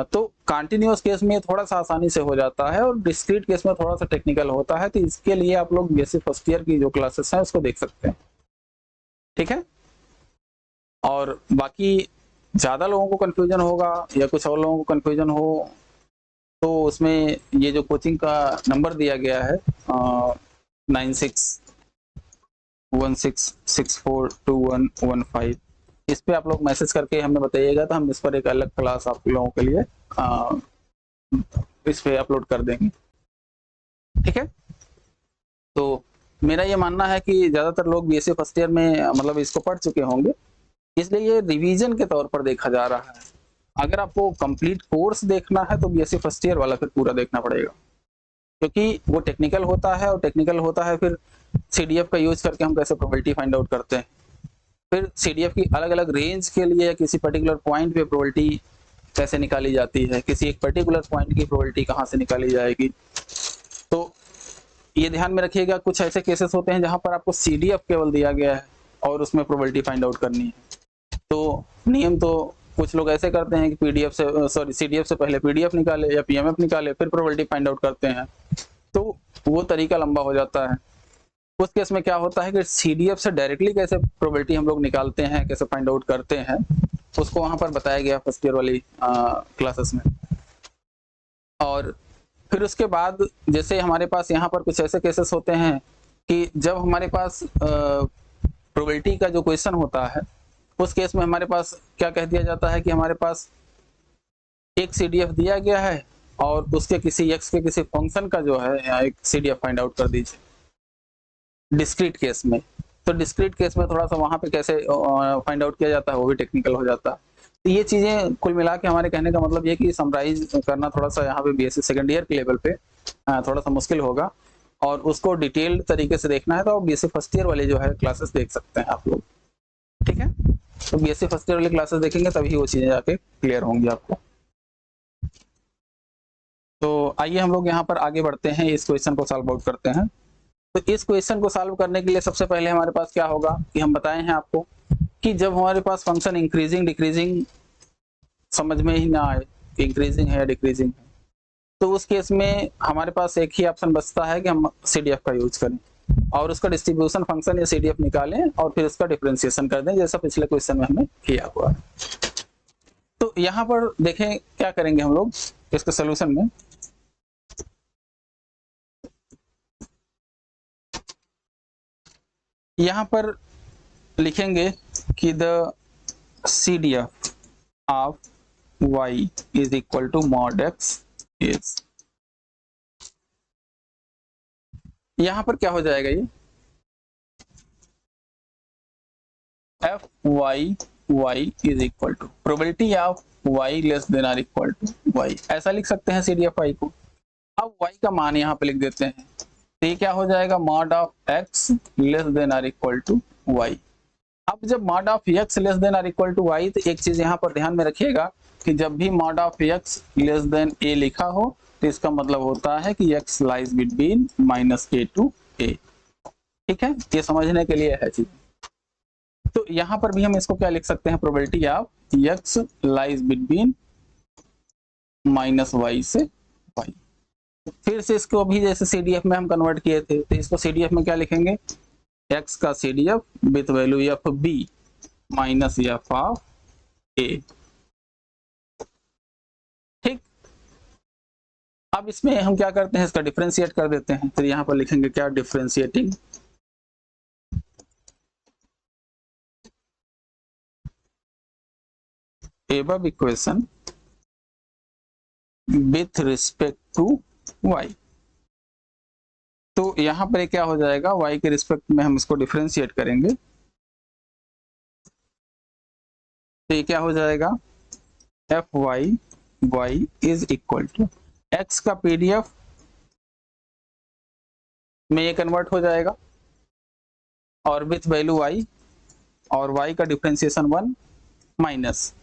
तो कंटिन्यूअस केस में थोड़ा सा आसानी से हो जाता है और डिस्क्रीट केस में थोड़ा सा टेक्निकल होता है, तो इसके लिए आप लोग बेसिक फर्स्ट ईयर की जो क्लासेस हैं उसको देख सकते हैं, ठीक है। और बाकी ज़्यादा लोगों को कन्फ्यूजन होगा या कुछ और लोगों को कन्फ्यूजन हो तो उसमें ये जो कोचिंग का नंबर दिया गया है 9616642115, इस पे आप लोग मैसेज करके हमें बताइएगा, तो हम इस पर एक अलग क्लास आप लोगों के लिए इस पे अपलोड कर देंगे, ठीक है। तो मेरा ये मानना है कि ज़्यादातर लोग बीएससी फर्स्ट ईयर में मतलब इसको पढ़ चुके होंगे, इसलिए ये रिवीजन के तौर पर देखा जा रहा है। अगर आपको कंप्लीट कोर्स देखना है तो बीएससी फर्स्ट ईयर वाला फिर पूरा देखना पड़ेगा, क्योंकि वो टेक्निकल होता है, और टेक्निकल होता है फिर सीडीएफ का यूज करके हम कैसे प्रोबेबिलिटी फाइंड आउट करते हैं, फिर सीडीएफ की अलग अलग रेंज के लिए किसी पर्टिकुलर पॉइंट पे प्रोबेबिलिटी कैसे निकाली जाती है, किसी एक पर्टिकुलर पॉइंट की प्रोबेबिलिटी कहाँ से निकाली जाएगी। तो ये ध्यान में रखिएगा, कुछ ऐसे केसेस होते हैं जहां पर आपको सीडीएफ केवल दिया गया है और उसमें प्रोबेबिलिटी फाइंड आउट करनी है। तो नियम तो कुछ लोग ऐसे करते हैं कि पीडीएफ से सीडीएफ से पहले पीडीएफ निकाले या पीएमएफ निकाले फिर प्रोबेबिलिटी फाइंड आउट करते हैं, तो वो तरीका लंबा हो जाता है। उस केस में क्या होता है कि सीडीएफ से डायरेक्टली कैसे प्रोबेबिलिटी हम लोग निकालते हैं, कैसे फाइंड आउट करते हैं, उसको वहां पर बताया गया फर्स्ट ईयर वाली क्लासेस में। और फिर उसके बाद जैसे हमारे पास यहाँ पर कुछ ऐसे केसेस होते हैं कि जब हमारे पास प्रोबेबिलिटी का जो क्वेश्चन होता है, उस केस में हमारे पास क्या कह दिया जाता है कि हमारे पास एक सीडीएफ दिया गया है और उसके किसी एक्स के किसी फंक्शन का जो है एक सीडीएफ फाइंड आउट कर दीजिए डिस्क्रीट केस में। तो डिस्क्रीट केस में थोड़ा सा वहां पे कैसे फाइंड आउट किया जाता है वो भी टेक्निकल हो जाता है। तो ये चीजें कुल मिला के हमारे कहने का मतलब ये कि समराइज करना थोड़ा सा यहाँ पे बीएससी सेकंड ईयर के लेवल पे थोड़ा सा मुश्किल होगा, और उसको डिटेल्ड तरीके से देखना है तो बीएससी फर्स्ट ईयर वाले जो है क्लासेस देख सकते हैं आप लोग, ठीक है। तो बीएससी फर्स्ट ईयर वाली क्लासेस देखेंगे तभी वो चीजें जाके क्लियर होंगी आपको। तो आइए हम लोग यहाँ पर आगे बढ़ते हैं, इस क्वेश्चन को सॉल्व आउट करते हैं। तो इस क्वेश्चन को सॉल्व करने के लिए सबसे पहले हमारे पास क्या होगा कि हम बताए हैं आपको कि जब हमारे पास फंक्शन इंक्रीजिंग डिक्रीजिंग समझ में ही ना आए कि इंक्रीजिंग है या डिक्रीजिंग है, तो उस केस में हमारे पास एक ही ऑप्शन बचता है कि हम सीडीएफ का यूज करें और उसका डिस्ट्रीब्यूशन फंक्शन या सीडीएफ निकालें और फिर उसका डिफरेंशिएशन कर दें, जैसा पिछले क्वेश्चन में हमने किया हुआ है। तो यहाँ पर देखें क्या करेंगे हम लोग इसके सोल्यूशन में। यहाँ पर लिखेंगे कि the CDF of y is equal to mod x is, यहाँ पर क्या हो जाएगा ये f y is equal to probability of y less than or equal to y, ऐसा लिख सकते हैं CDF y को। अब y का मान यहाँ पे लिख देते हैं, तो ये क्या हो जाएगा mod of x less than or equal to y। अब जब mod of x less than or equal to y, तो एक चीज यहाँ पर ध्यान में रखिएगा कि जब भी mod of x less then a लिखा हो तो इसका मतलब होता है कि x lies between -a to a, ठीक है। ये समझने के लिए है चीज। तो यहाँ पर भी हम इसको क्या लिख सकते हैं probability of x lies between -y से y। फिर से इसको अभी जैसे CDF में हम कन्वर्ट किए थे, तो इसको CDF में क्या लिखेंगे x का CDF with value F B minus F of A, ठीक। अब इसमें हम क्या करते हैं इसका डिफरेंशिएट कर देते हैं, तो यहाँ पर लिखेंगे क्या differentiating above equation with respect to y। तो यहाँ पर क्या हो जाएगा, y के रिस्पेक्ट में हम इसको डिफरेंशिएट करेंगे तो ये क्या हो जाएगा, F Y Y is equal to X का पीडीएफ में ये कन्वर्ट हो जाएगा और विथ वैल्यू y, और y का डिफरेंशिएशन 1 माइनस,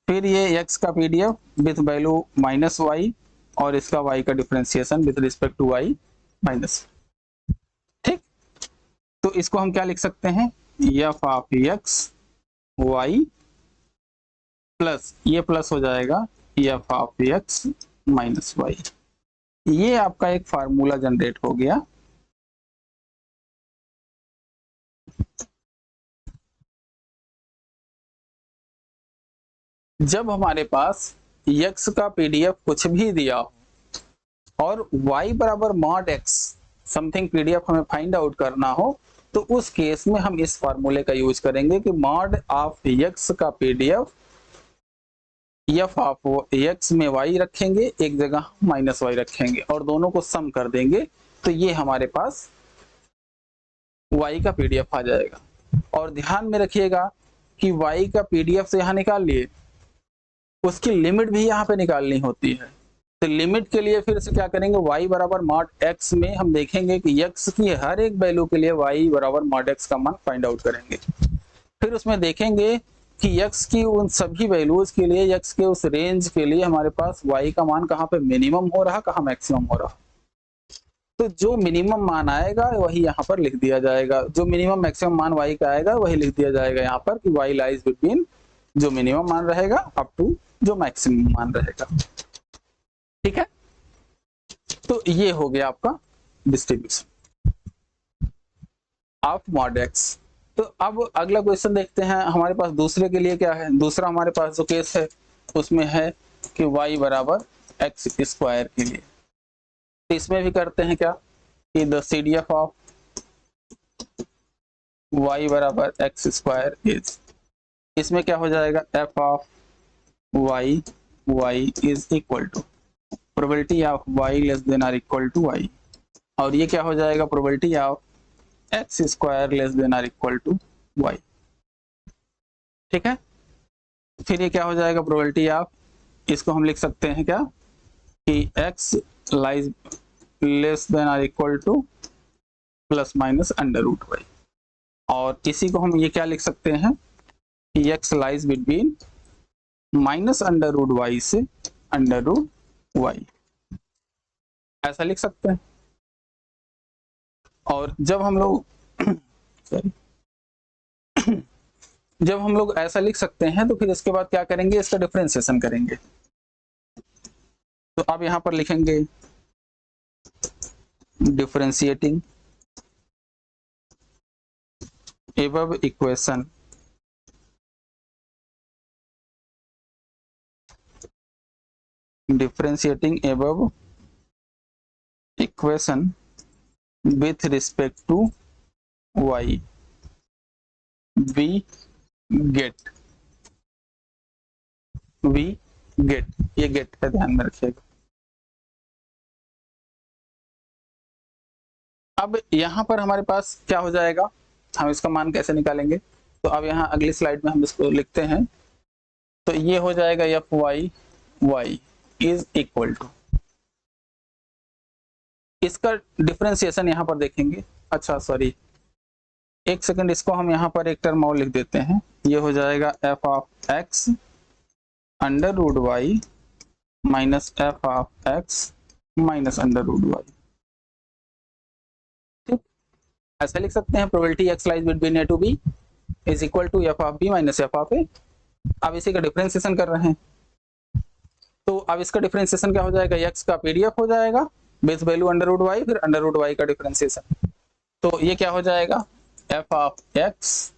फिर ये x का PDF with value minus y और इसका y का differentiation with respect to y minus. ठीक, तो इसको हम क्या लिख सकते हैं, F of x y plus ये प्लस हो जाएगा F of x minus y। ये आपका एक फार्मूला जनरेट हो गया। जब हमारे पास x का पीडीएफ कुछ भी दिया हो और y बराबर मॉड x समथिंग पीडीएफ हमें फाइंड आउट करना हो, तो उस केस में हम इस फार्मूले का यूज करेंगे कि मॉड ऑफ x का पीडीएफ एफ ऑफ x में y रखेंगे, एक जगह माइनस y रखेंगे और दोनों को सम कर देंगे, तो ये हमारे पास y का पीडीएफ आ जाएगा। और ध्यान में रखिएगा कि y का पीडीएफ से यहाँ निकाल लिए, उसकी लिमिट भी यहाँ पे निकालनी होती है। तो लिमिट के लिए फिर से क्या करेंगे, y बराबर मॉड x में हम देखेंगे कि x की हर एक वैल्यू के लिए y बराबर मॉड x का मान फाइंड आउट करेंगे। फिर उसमें देखेंगे कि x की उन सभी वैल्यूज के लिए, x के उस रेंज के लिए हमारे पास y का मान कहाँ पे मिनिमम हो रहा, कहाँ मैक्सिमम हो रहा। तो जो मिनिमम मान आएगा वही यहाँ पर लिख दिया जाएगा, जो मिनिमम मैक्सिमम मान y का आएगा वही लिख दिया जाएगा यहाँ पर कि y लाइज बिटवीन जो मिनिमम मान रहेगा अप टू जो मैक्सिमम मान रहेगा। ठीक है, तो ये हो गया आपका डिस्ट्रीब्यूशन ऑफ मॉड x। तो अब अगला क्वेश्चन देखते हैं, हमारे पास दूसरे के लिए क्या है। दूसरा हमारे पास जो केस है उसमें है कि y बराबर एक्स स्क्वायर के लिए। तो इसमें भी करते हैं क्या कि द CDF ऑफ y बराबर एक्स स्क्वायर इज, इसमें क्या हो जाएगा, f of y is equal to probability of y less than or equal to y, और ये क्या हो जाएगा, probability of x square less than or equal to y। ठीक है, फिर ये क्या हो जाएगा, प्रोबेबिलिटी ऑफ, इसको हम लिख सकते हैं क्या कि x lies less than or equal to plus minus under root y, और इसी को हम ये क्या लिख सकते हैं कि x lies between minus under root y से अंडर रूट y, ऐसा लिख सकते हैं। और जब हम लोग जब हम लोग ऐसा लिख सकते हैं तो फिर इसके बाद क्या करेंगे, इसका डिफरेंशिएशन करेंगे। तो आप यहां पर लिखेंगे differentiating above equation differentiating above equation with respect to y, we get ये get है, ध्यान में रखिएगा। अब यहां पर हमारे पास क्या हो जाएगा, हम इसका मान कैसे निकालेंगे, तो अब यहाँ अगली स्लाइड में हम इसको लिखते हैं। तो ये हो जाएगा F Y Y is equal to, इसका डिफरेंशिएशन यहाँ पर देखेंगे। अच्छा सॉरी, एक सेकंड, इसको हम यहाँ पर एक टर्म और लिख देते हैं। ये हो जाएगा F of X under root Y minus F of x minus under root Y. ठीक, ऐसा लिख सकते हैं, probability X lies between A to B is equal to F of B minus F of A. अब इसी का differentiation कर रहे हैं, तो अब इसका डिफरेंशिएशन क्या हो जाएगा, x का पीडीएफ हो जाएगा base value under root Y, फिर अंडर रूट वाई का डिफरेंशिएशन। तो ये क्या हो जाएगा, F of X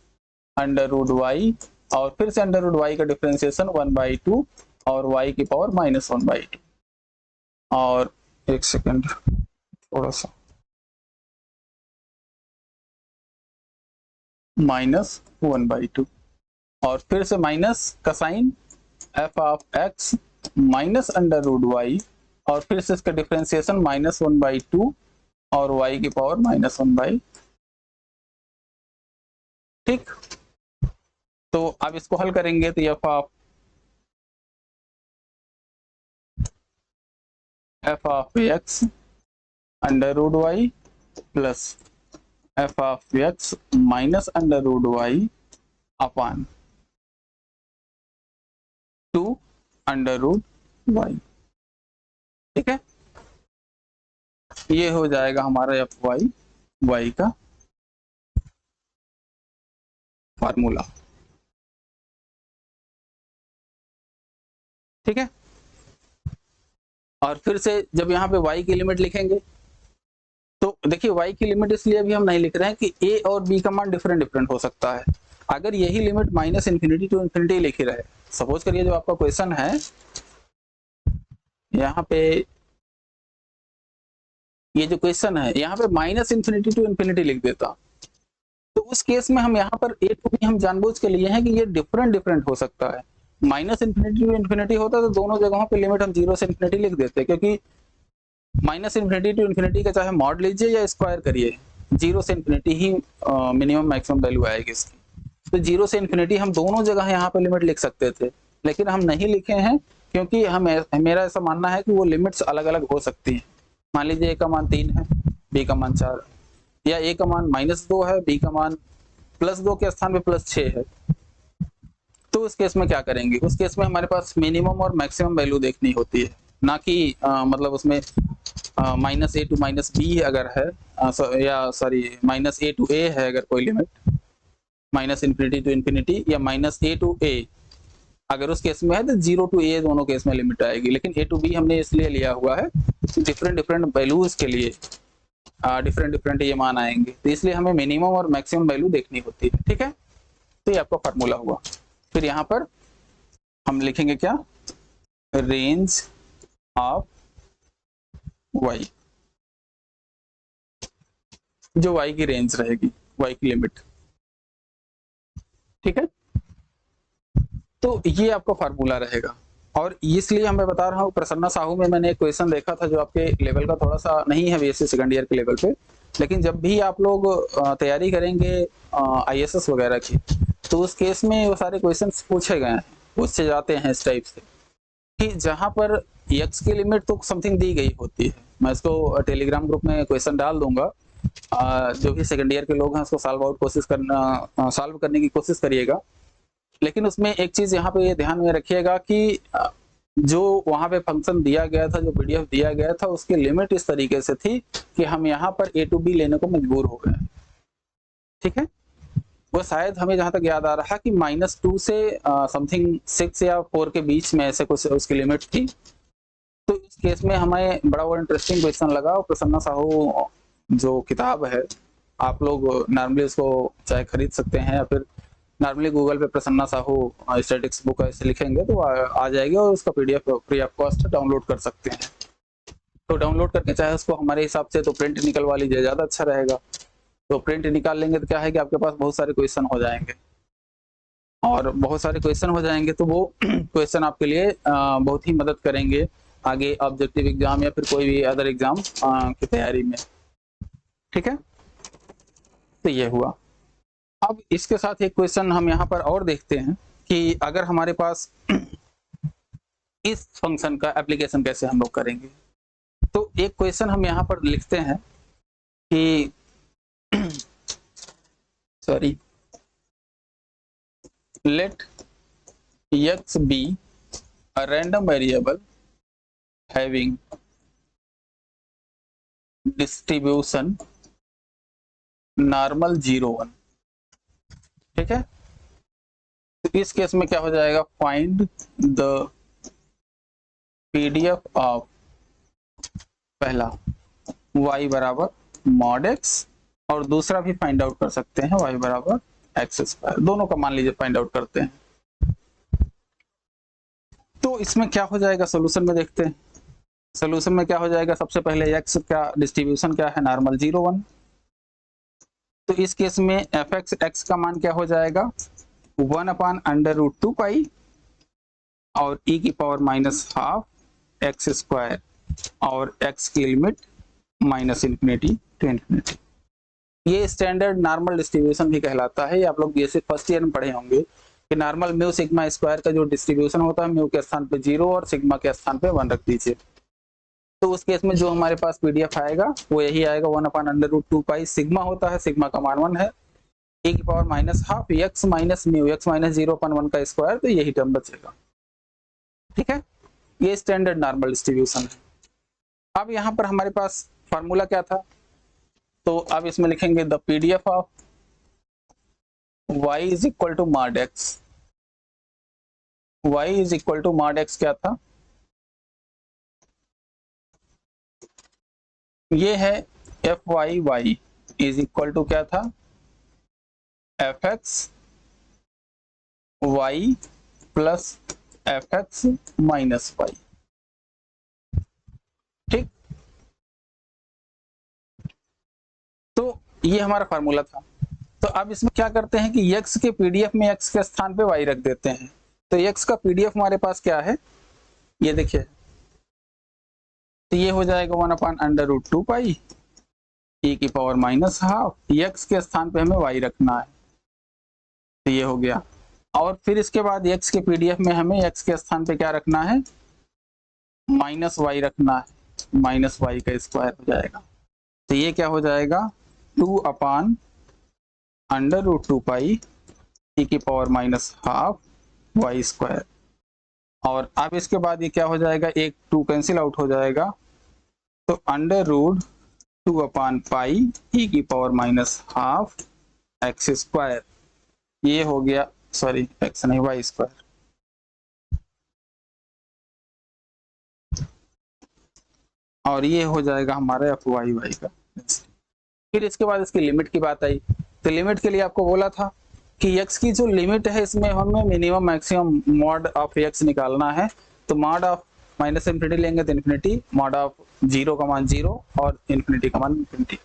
under root Y और फिर से अंडर रूट वाई का डिफरेंशिएशन 1/2 और y की पावर -1/2। और एक सेकंड थोड़ा सा, -1/2 और फिर से माइनस का sign, F of x minus under root Y और फिर से इसका डिफरेंशिएशन -1/2 और y की पावर -1/। ठीक, तो अब इसको हल करेंगे तो f of x √y plus f of x -√y upon 2√y। ठीक है, ये हो जाएगा हमारा y का फार्मूला। ठीक है, और फिर से जब यहाँ पे y की लिमिट लिखेंगे तो देखिए y की लिमिट इसलिए अभी हम नहीं लिख रहे हैं कि a और b का मान डिफरेंट डिफरेंट हो सकता है। अगर यही लिमिट -∞ टू ∞ लिखी रहे, सपोज करिए जो आपका क्वेश्चन है यहाँ पे, ये जो क्वेश्चन है यहाँ पे -∞ टू ∞ लिख देता, तो उस केस में हम यहाँ पर a टू b हम जानबूझ के लिए हैं कि ये डिफरेंट डिफरेंट हो सकता है। -∞ टू ∞ होता तो दोनों जगहों पे लिमिट हम 0 से ∞ लिख देते, क्योंकि -∞ टू ∞ का चाहे मॉड लीजिए या स्क्वायर करिए, 0 से ∞ ही मिनिमम मैक्सिमम वैल्यू आएगी इसकी। तो 0 से ∞ हम दोनों जगह यहाँ पे लिमिट लिख सकते थे, लेकिन हम नहीं लिखे हैं क्योंकि मेरा ऐसा मानना है कि वो लिमिट्स अलग अलग हो सकती हैं। मान लीजिए a का मान 3 है, b का मान 4 है, या a का मान -2 है, b का मान +2 के स्थान पे +6 है। तो उस केस में क्या करेंगे, उस केस में हमारे पास मिनिमम और मैक्सिमम वैल्यू देखनी होती है, ना कि मतलब उसमें -a टू -b अगर है या सॉरी -a टू a है अगर कोई लिमिट, -∞ टू ∞ या -a टू a अगर उस केस में है तो 0 टू a दोनों केस में लिमिट आएगी। लेकिन a टू b हमने इसलिए लिया हुआ है डिफरेंट डिफरेंट वैल्यूज के लिए डिफरेंट डिफरेंट ये मान आएंगे, तो इसलिए हमें मिनिमम और मैक्सिमम वैल्यू देखनी होती है। ठीक है, तो ये आपका फार्मूला हुआ। फिर यहाँ पर हम लिखेंगे क्या, रेंज ऑफ y, जो y की रेंज रहेगी, y की लिमिट। ठीक है, तो ये आपका फार्मूला रहेगा। और इसलिए मैं बता रहा हूँ, प्रसन्ना साहू में मैंने एक क्वेश्चन देखा था जो आपके लेवल का थोड़ा सा नहीं है बीएससी सेकंड ईयर के लेवल पे, लेकिन जब भी आप लोग तैयारी करेंगे आईएएस वगैरह की, तो उस केस में वो सारे क्वेश्चंस पूछे गए हैं, पूछे जाते हैं इस टाइप से कि जहां पर x की लिमिट तो समथिंग दी गई होती है। मैं इसको टेलीग्राम ग्रुप में क्वेश्चन डाल दूंगा, जो भी सेकंड ईयर के लोग हैं उसको सॉल्व करने की कोशिश करिएगा। लेकिन उसमें एक चीज यहाँ पे ध्यान में रखिएगा कि जो वहां पे फंक्शन दिया गया था, जो पीडीएफ दिया गया था, उसकी लिमिट इस तरीके से थी कि हम यहाँ पर a टू b लेने को मजबूर हो गए। ठीक है, वो शायद हमें जहां तक याद आ रहा कि -2 से समथिंग 6 या 4 के बीच में ऐसे कुछ उसकी लिमिट थी। तो इस केस में हमें बड़ा वो इंटरेस्टिंग क्वेश्चन लगा। और प्रसन्ना साहू जो किताब है, आप लोग नॉर्मली उसको चाहे खरीद सकते हैं या फिर नॉर्मली गूगल पे प्रसन्ना साहू स्टैटिक्स बुक ऐसे लिखेंगे तो आ जाएगी, और उसका PDF free of cost download कर सकते हैं। तो डाउनलोड करके चाहे उसको हमारे हिसाब से तो प्रिंट निकलवा लीजिए, ज़्यादा अच्छा रहेगा। तो प्रिंट निकाल लेंगे तो क्या है कि आपके पास बहुत सारे क्वेश्चन हो जाएंगे, और बहुत सारे क्वेश्चन हो जाएंगे तो वो क्वेश्चन आपके लिए बहुत ही मदद करेंगे आगे ऑब्जेक्टिव एग्जाम या फिर कोई भी अदर एग्जाम की तैयारी में। ठीक है, तो ये हुआ। अब इसके साथ एक क्वेश्चन हम यहाँ पर और देखते हैं कि अगर हमारे पास इस फंक्शन का एप्लीकेशन कैसे हम लोग करेंगे। तो एक क्वेश्चन हम यहाँ पर लिखते हैं कि sorry, let x be a random variable having distribution normal 0 1। ठीक है, तो इस केस में क्या हो जाएगा, फाइंड द पीडीएफ ऑफ पहला y बराबर mod x, और दूसरा भी फाइंड आउट कर सकते हैं y बराबर x²। दोनों का मान लीजिए फाइंड आउट करते हैं। तो इसमें क्या हो जाएगा, सोल्यूशन में देखते हैं। सोल्यूशन में क्या हो जाएगा, सबसे पहले x का डिस्ट्रीब्यूशन क्या है, नॉर्मल 0 1। तो इस केस में fx x का मान क्या हो जाएगा, 1/√2 पाई और e की पावर -12 x², और x की limit minus infinity to infinity. ये स्टैंडर्ड नॉर्मल डिस्ट्रीब्यूशन भी कहलाता है। आप लोग जैसे फर्स्ट ईयर में पढ़े होंगे कि नॉर्मल म्यू सिग्मा स्क्वायर का जो डिस्ट्रीब्यूशन होता है, म्यू के स्थान पे 0 और सिग्मा के स्थान पे 1 रख दीजिए। तो उस केस में जो हमारे पास पीडीएफ आएगा वो यही आएगा, 1/√2 पाई सिग्मा होता है, सिग्मा का मान 1 है, e की power minus half x minus mu, x minus 0/1 का स्क्वायर, तो यही टर्म बचेगा। ठीक है, ये स्टैंडर्ड नॉर्मल डिस्ट्रीब्यूशन है। अब यहाँ पर हमारे पास फार्मूला क्या था, तो अब इसमें लिखेंगे the PDF of y is equal to mod x। y is equal to mod x क्या था, ये है FYY इज इक्वल टू क्या था, FX y plus FX minus y। ठीक, तो ये हमारा फार्मूला था। तो अब इसमें क्या करते हैं कि x के पीडीएफ में x के स्थान पे y रख देते हैं। तो x का पीडीएफ हमारे पास क्या है, ये देखिए, तो ये हो जाएगा 1/√2 पाई e की पावर माइनस हाफ, x के स्थान पे हमें y रखना है, तो ये हो गया। और फिर इसके बाद x के पीडीएफ में हमें x के स्थान पे क्या रखना है, माइनस y रखना है, माइनस y का स्क्वायर हो जाएगा। तो ये क्या हो जाएगा, 2/√2 पाई e की power minus half y square. और अब इसके बाद ये क्या हो जाएगा, एक 2 कैंसिल आउट हो जाएगा, तो √2/पाई e की power minus half x square, ये हो गया, सॉरी x नहीं y स्क्वायर। और ये हो जाएगा हमारा FYY का। फिर इसके बाद इसकी लिमिट की बात आई, तो लिमिट के लिए आपको बोला था कि x की जो लिमिट है इसमें हमें minimum maximum mod of x निकालना है। तो मॉड ऑफ माइनस इन्फिनिटी लेंगे तो इन्फिनिटी, मॉड ऑफ 0 का मान 0 और इन्फिनिटी का मान इन्फिनिटी।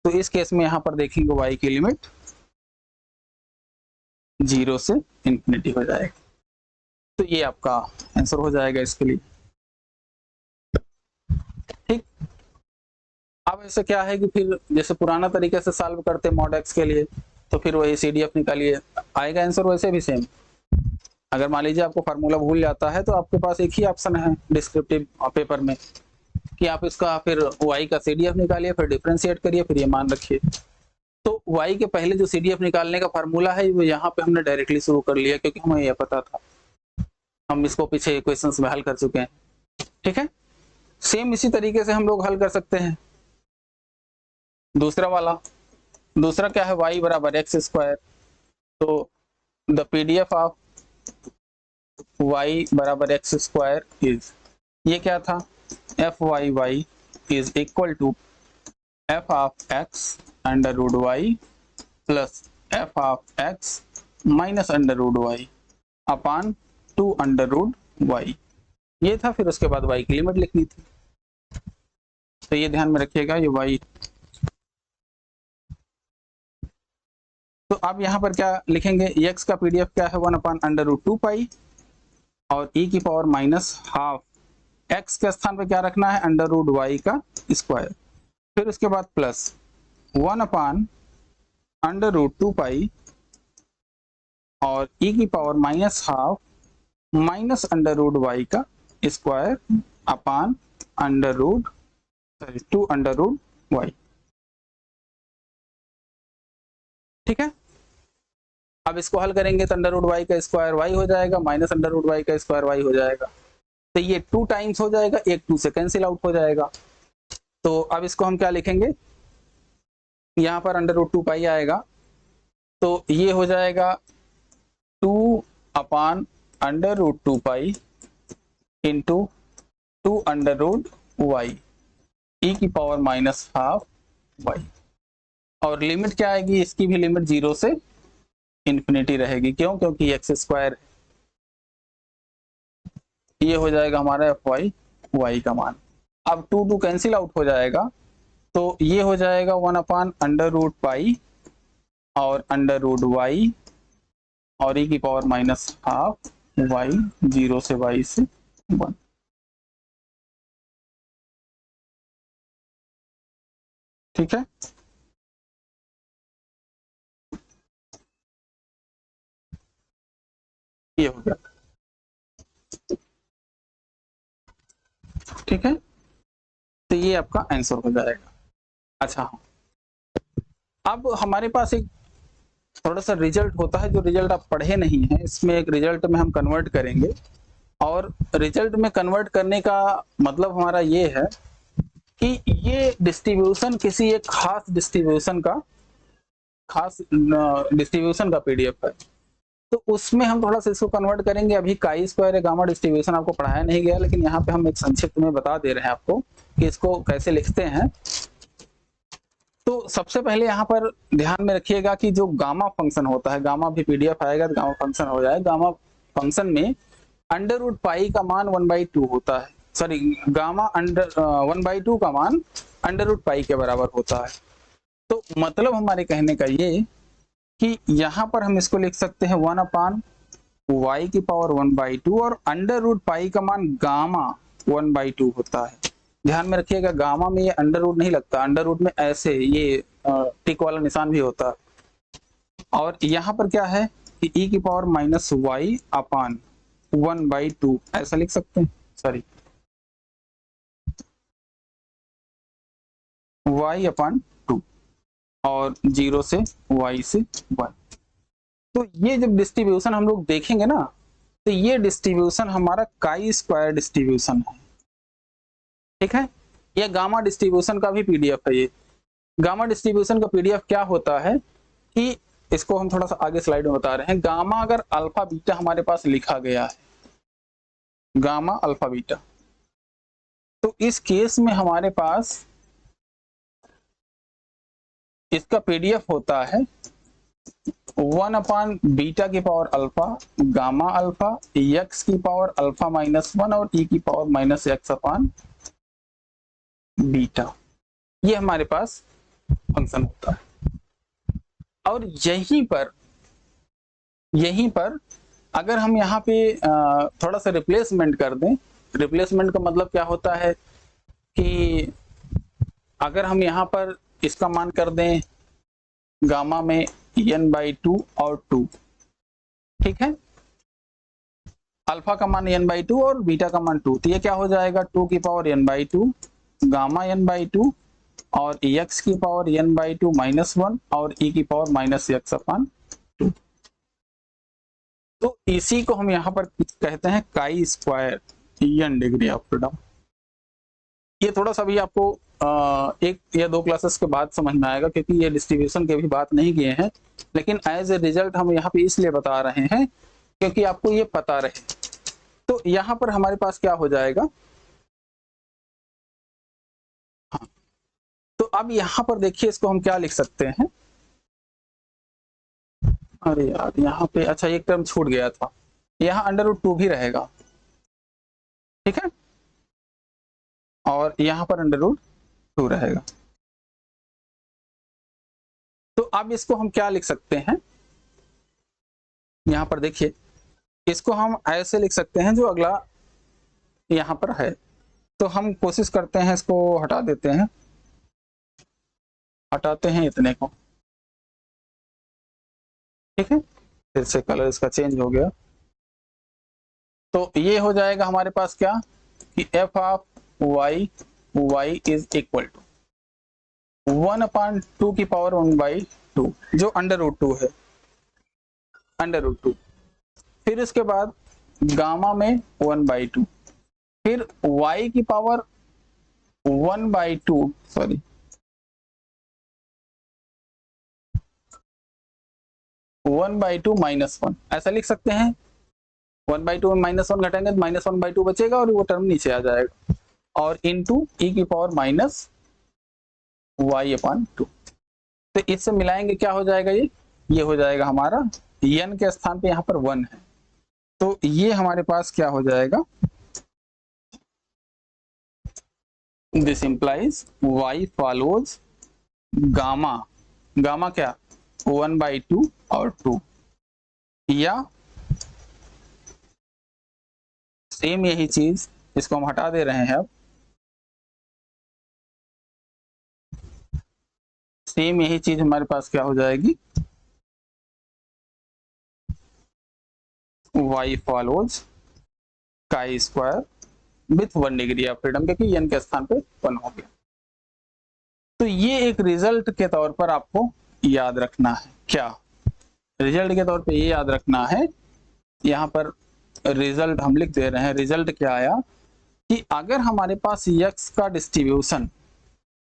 तो इस केस में यहाँ पर देखेंगे y की लिमिट 0 से इन्फिनिटी हो जाएगा। तो ये आपका आंसर हो जाएगा इसके लिए। ठीक, अब ऐसे क्या है कि फिर जैसे पुराना तरीके से सॉल्व करते मॉड x के लिए, तो फिर वही CDF निकालिए, आएगा आंसर वैसे भी सेम। अगर मान लीजिए आपको फार्मूला भूल जाता है तो आपके पास एक ही ऑप्शन है डिस्क्रिप्टिव पेपर में कि आप इसका फिर y का CDF निकालिए, फिर डिफरेंशिएट करिए, फिर ये मान रखिए। तो y के पहले जो CDF निकालने का फार्मूला है वो यहाँ पे हमने डायरेक्टली शुरू कर लिया, क्योंकि हमें यह पता था, हम इसको पीछे क्वेश्चंस में हल कर चुके हैं। ठीक है, सेम इसी तरीके से हम लोग हल कर सकते हैं दूसरा वाला। दूसरा क्या है, y बराबर x स्क्वायर। तो द पीडीएफ ऑफ y बराबर x स्क्वायर इज, ये क्या था, FYY is equal to f of x √y plus f of x minus √y upon 2√y। ये था। फिर उसके बाद y की लिमिट लिखनी थी, तो ये ध्यान में रखिएगा, ये y। तो अब यहाँ पर क्या लिखेंगे, x का पीडीएफ क्या है, 1/√2 पाई और e की पावर माइनस हाफ, x के स्थान पे क्या रखना है, √y का स्क्वायर। फिर उसके बाद प्लस 1/√2 पाई और e की power minus half minus √y का स्क्वायर अपान 2√y। ठीक है, अब इसको हल करेंगे तो √y का स्क्वायर y हो जाएगा, माइनस √y का स्क्वायर y हो जाएगा। तो ये 2 टाइम्स हो जाएगा, एक 2 से कैंसिल आउट हो जाएगा। तो अब इसको हम क्या लिखेंगे, यहाँ पर √2 पाई आएगा, तो ये हो जाएगा 2/√2 पाई इंटू 2√y e की पावर माइनस हाफ y। और लिमिट क्या आएगी, इसकी भी लिमिट 0 से इन्फिनिटी रहेगी। क्यों, क्योंकि x स्क्वायर, ये हो जाएगा हमारा FYY का मान। अब 2 कैंसिल आउट हो जाएगा, तो ये हो जाएगा 1/√पाई और √y और e की पावर माइनस हाफ y, 0 से y से 1। ठीक है, ये हो गया। ठीक है, तो ये आपका आंसर हो जाएगा। अच्छा हाँ, अब हमारे पास एक थोड़ा सा रिजल्ट होता है, जो रिजल्ट आप पढ़े नहीं है, इसमें एक रिजल्ट में हम कन्वर्ट करेंगे। और रिजल्ट में कन्वर्ट करने का मतलब हमारा ये है कि ये डिस्ट्रीब्यूशन किसी एक खास डिस्ट्रीब्यूशन का पीडीएफ है। तो उसमें हम थोड़ा सा इसको कन्वर्ट करेंगे। अभी काई स्क्वायर या गामा डिस्ट्रीब्यूशन आपको पढ़ाया नहीं गया, लेकिन यहाँ पे हम एक संक्षिप्त में बता दे रहे हैं आपको कि इसको कैसे लिखते हैं। तो सबसे पहले यहाँ पर ध्यान में रखिएगा कि जो गामा फंक्शन होता है, गामा भी पीडीएफ आएगा तो गामा फंक्शन हो जाए। गामा फंक्शन में अंडर रूट पाई का मान 1/2 होता है, सॉरी गामा अंडर 1/2 का मान अंडर रूट पाई के बराबर होता है। तो मतलब हमारे कहने का ये कि यहाँ पर हम इसको लिख सकते हैं 1/y की पावर 1/2 और अंडर रूट पाई का मान गामा 1/2 होता है। ध्यान में रखिएगा गामा में ये अंडर रूट नहीं लगता, अंडर रूट में ऐसे ये टिक वाला निशान भी होता है। और यहाँ पर क्या है कि e की पावर -y अपान 1/2 ऐसा लिख सकते हैं, सॉरी y अपान 2 और 0 से y से 1। तो ये जब डिस्ट्रीब्यूशन हम लोग देखेंगे ना, तो ये डिस्ट्रीब्यूशन हमारा काई स्क्वायर डिस्ट्रीब्यूशन है। ठीक है, ये गामा डिस्ट्रीब्यूशन का भी पीडीएफ है। ये गामा डिस्ट्रीब्यूशन का पीडीएफ क्या होता है कि इसको हम थोड़ा सा आगे स्लाइड में बता रहे हैं। गामा अगर अल्फा बीटा हमारे पास लिखा गया है, गामा अल्फा बीटा, तो इस केस में हमारे पास इसका पीडीएफ होता है 1 बीटा की power alpha gamma alpha x की पावर अल्फा -1 और e की पावर -x अपान बीटा। ये हमारे पास फंक्शन होता है। और यहीं पर अगर हम यहाँ पे थोड़ा सा रिप्लेसमेंट कर दें, रिप्लेसमेंट का मतलब क्या होता है कि अगर हम यहाँ पर इसका मान कर दें गामा में n/2 और 2, ठीक है, अल्फा का मान n/2 और बीटा का मान 2, तो ये क्या हो जाएगा 2 की पावर n/2 गामा n/2 और x की पावर n/2 -1 और e की पावर -x अपान 2। तो इसी को हम यहाँ पर कहते हैं chi square n degree of freedom. ये थोड़ा सा भी आपको एक या दो क्लासेस के बाद समझ में आएगा, क्योंकि ये डिस्ट्रीब्यूशन के भी बात नहीं किए हैं, लेकिन एज ए रिजल्ट हम यहाँ पे इसलिए बता रहे हैं क्योंकि आपको ये पता रहे। तो यहाँ पर हमारे पास क्या हो जाएगा, हाँ, तो अब यहाँ पर देखिए इसको हम क्या लिख सकते हैं। अरे यार यहाँ पे अच्छा एक टर्म छूट गया था, यहाँ √2 भी रहेगा, ठीक है, और यहाँ पर √2 रहेगा। तो अब इसको हम क्या लिख सकते हैं, यहाँ पर देखिए इसको हम ऐसे लिख सकते हैं जो अगला यहाँ पर है। तो हम कोशिश करते हैं इसको हटा देते हैं, हटाते हैं इतने को, ठीक है, फिर से कलर इसका चेंज हो गया। तो ये हो जाएगा हमारे पास क्या कि f of y is equal to 1/2 की पावर 1/2 जो √2 है, √2। फिर इसके बाद गामा में 1/2, फिर y की पावर 1/2 सॉरी 1/2 -1 ऐसा लिख सकते हैं। 1/2 में -1 घटाएंगे तो -1/2 बचेगा और वो टर्म नीचे आ जाएगा, और इनटू e की पावर -y/2। तो इससे मिलाएंगे क्या हो जाएगा, ये हो जाएगा हमारा n के स्थान पे यहाँ पर 1 है, तो ये हमारे पास क्या हो जाएगा, this implies y follows gamma, gamma क्या 1/2 और 2, या सेम यही चीज इसको हम हटा दे रहे हैं अब, सेम यही चीज हमारे पास क्या हो जाएगी, y follows chi square with 1 degree of freedom, क्योंकि n के स्थान पे 1 हो गया। तो ये एक रिजल्ट के तौर पर आपको याद रखना है। क्या रिजल्ट के तौर पे ये याद रखना है, यहाँ पर रिजल्ट हम लिख दे रहे हैं। रिजल्ट क्या आया कि अगर हमारे पास x का डिस्ट्रीब्यूशन,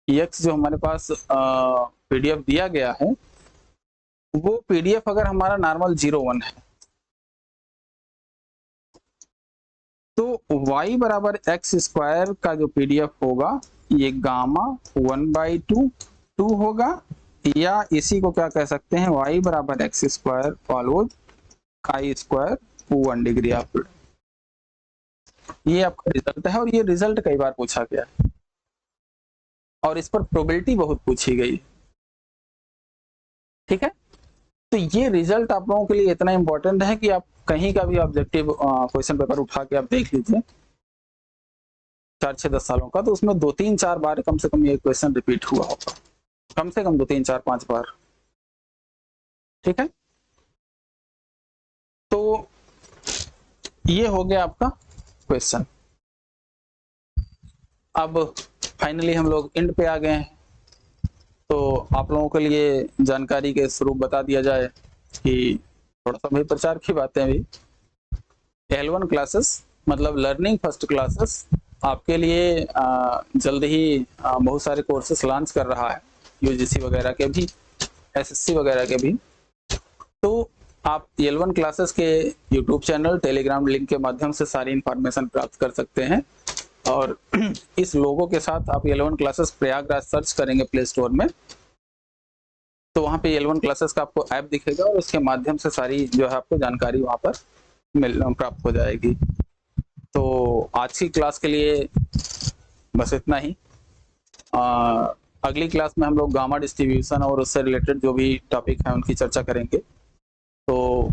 x जो हमारे पास पीडीएफ दिया गया है, वो पीडीएफ अगर हमारा नॉर्मल 0 1 है, तो y बराबर एक्स स्क्वायर का जो पीडीएफ होगा ये गामा 1/2 होगा, या इसी को क्या कह सकते हैं, y बराबर X square follows chi square 1 degree of freedom. ये आपका रिजल्ट है और ये रिजल्ट कई बार पूछा गया है और इस पर प्रोबेबिलिटी बहुत पूछी गई। ठीक है, तो ये रिजल्ट आप लोगों के लिए इतना इंपॉर्टेंट है कि आप कहीं का भी ऑब्जेक्टिव क्वेश्चन पेपर उठा के आप देख लीजिए 4 6 10 सालों का, तो उसमें 2 3 4 बार कम से कम ये क्वेश्चन रिपीट हुआ होगा, कम से कम 2 3 4 5 बार। ठीक है, तो ये हो गया आपका क्वेश्चन। अब फाइनली हम लोग एंड पे आ गए हैं, तो आप लोगों के लिए जानकारी के स्वरूप बता दिया जाए कि थोड़ा सा भाई प्रचार की बातें भी, L1 क्लासेस मतलब लर्निंग फर्स्ट क्लासेस आपके लिए जल्द ही बहुत सारे कोर्सेस लॉन्च कर रहा है, यूजीसी वगैरह के भी, एसएससी वगैरह के भी। तो आप L1 क्लासेस के यूट्यूब चैनल, टेलीग्राम लिंक के माध्यम से सारी इंफॉर्मेशन प्राप्त कर सकते हैं। और इस लोगों के साथ आप L1 क्लासेस प्रयागराज सर्च करेंगे प्ले स्टोर में, तो वहाँ पे L1 क्लासेस का आपको ऐप दिखेगा और उसके माध्यम से सारी जो है आपको जानकारी वहाँ पर प्राप्त हो जाएगी। तो आज की क्लास के लिए बस इतना ही। अगली क्लास में हम लोग गामा डिस्ट्रीब्यूशन और उससे रिलेटेड जो भी टॉपिक है उनकी चर्चा करेंगे। तो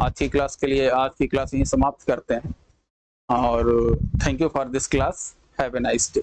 आज की क्लास के लिए आज की क्लास यहीं समाप्त करते हैं और thank you for this class, have a nice day.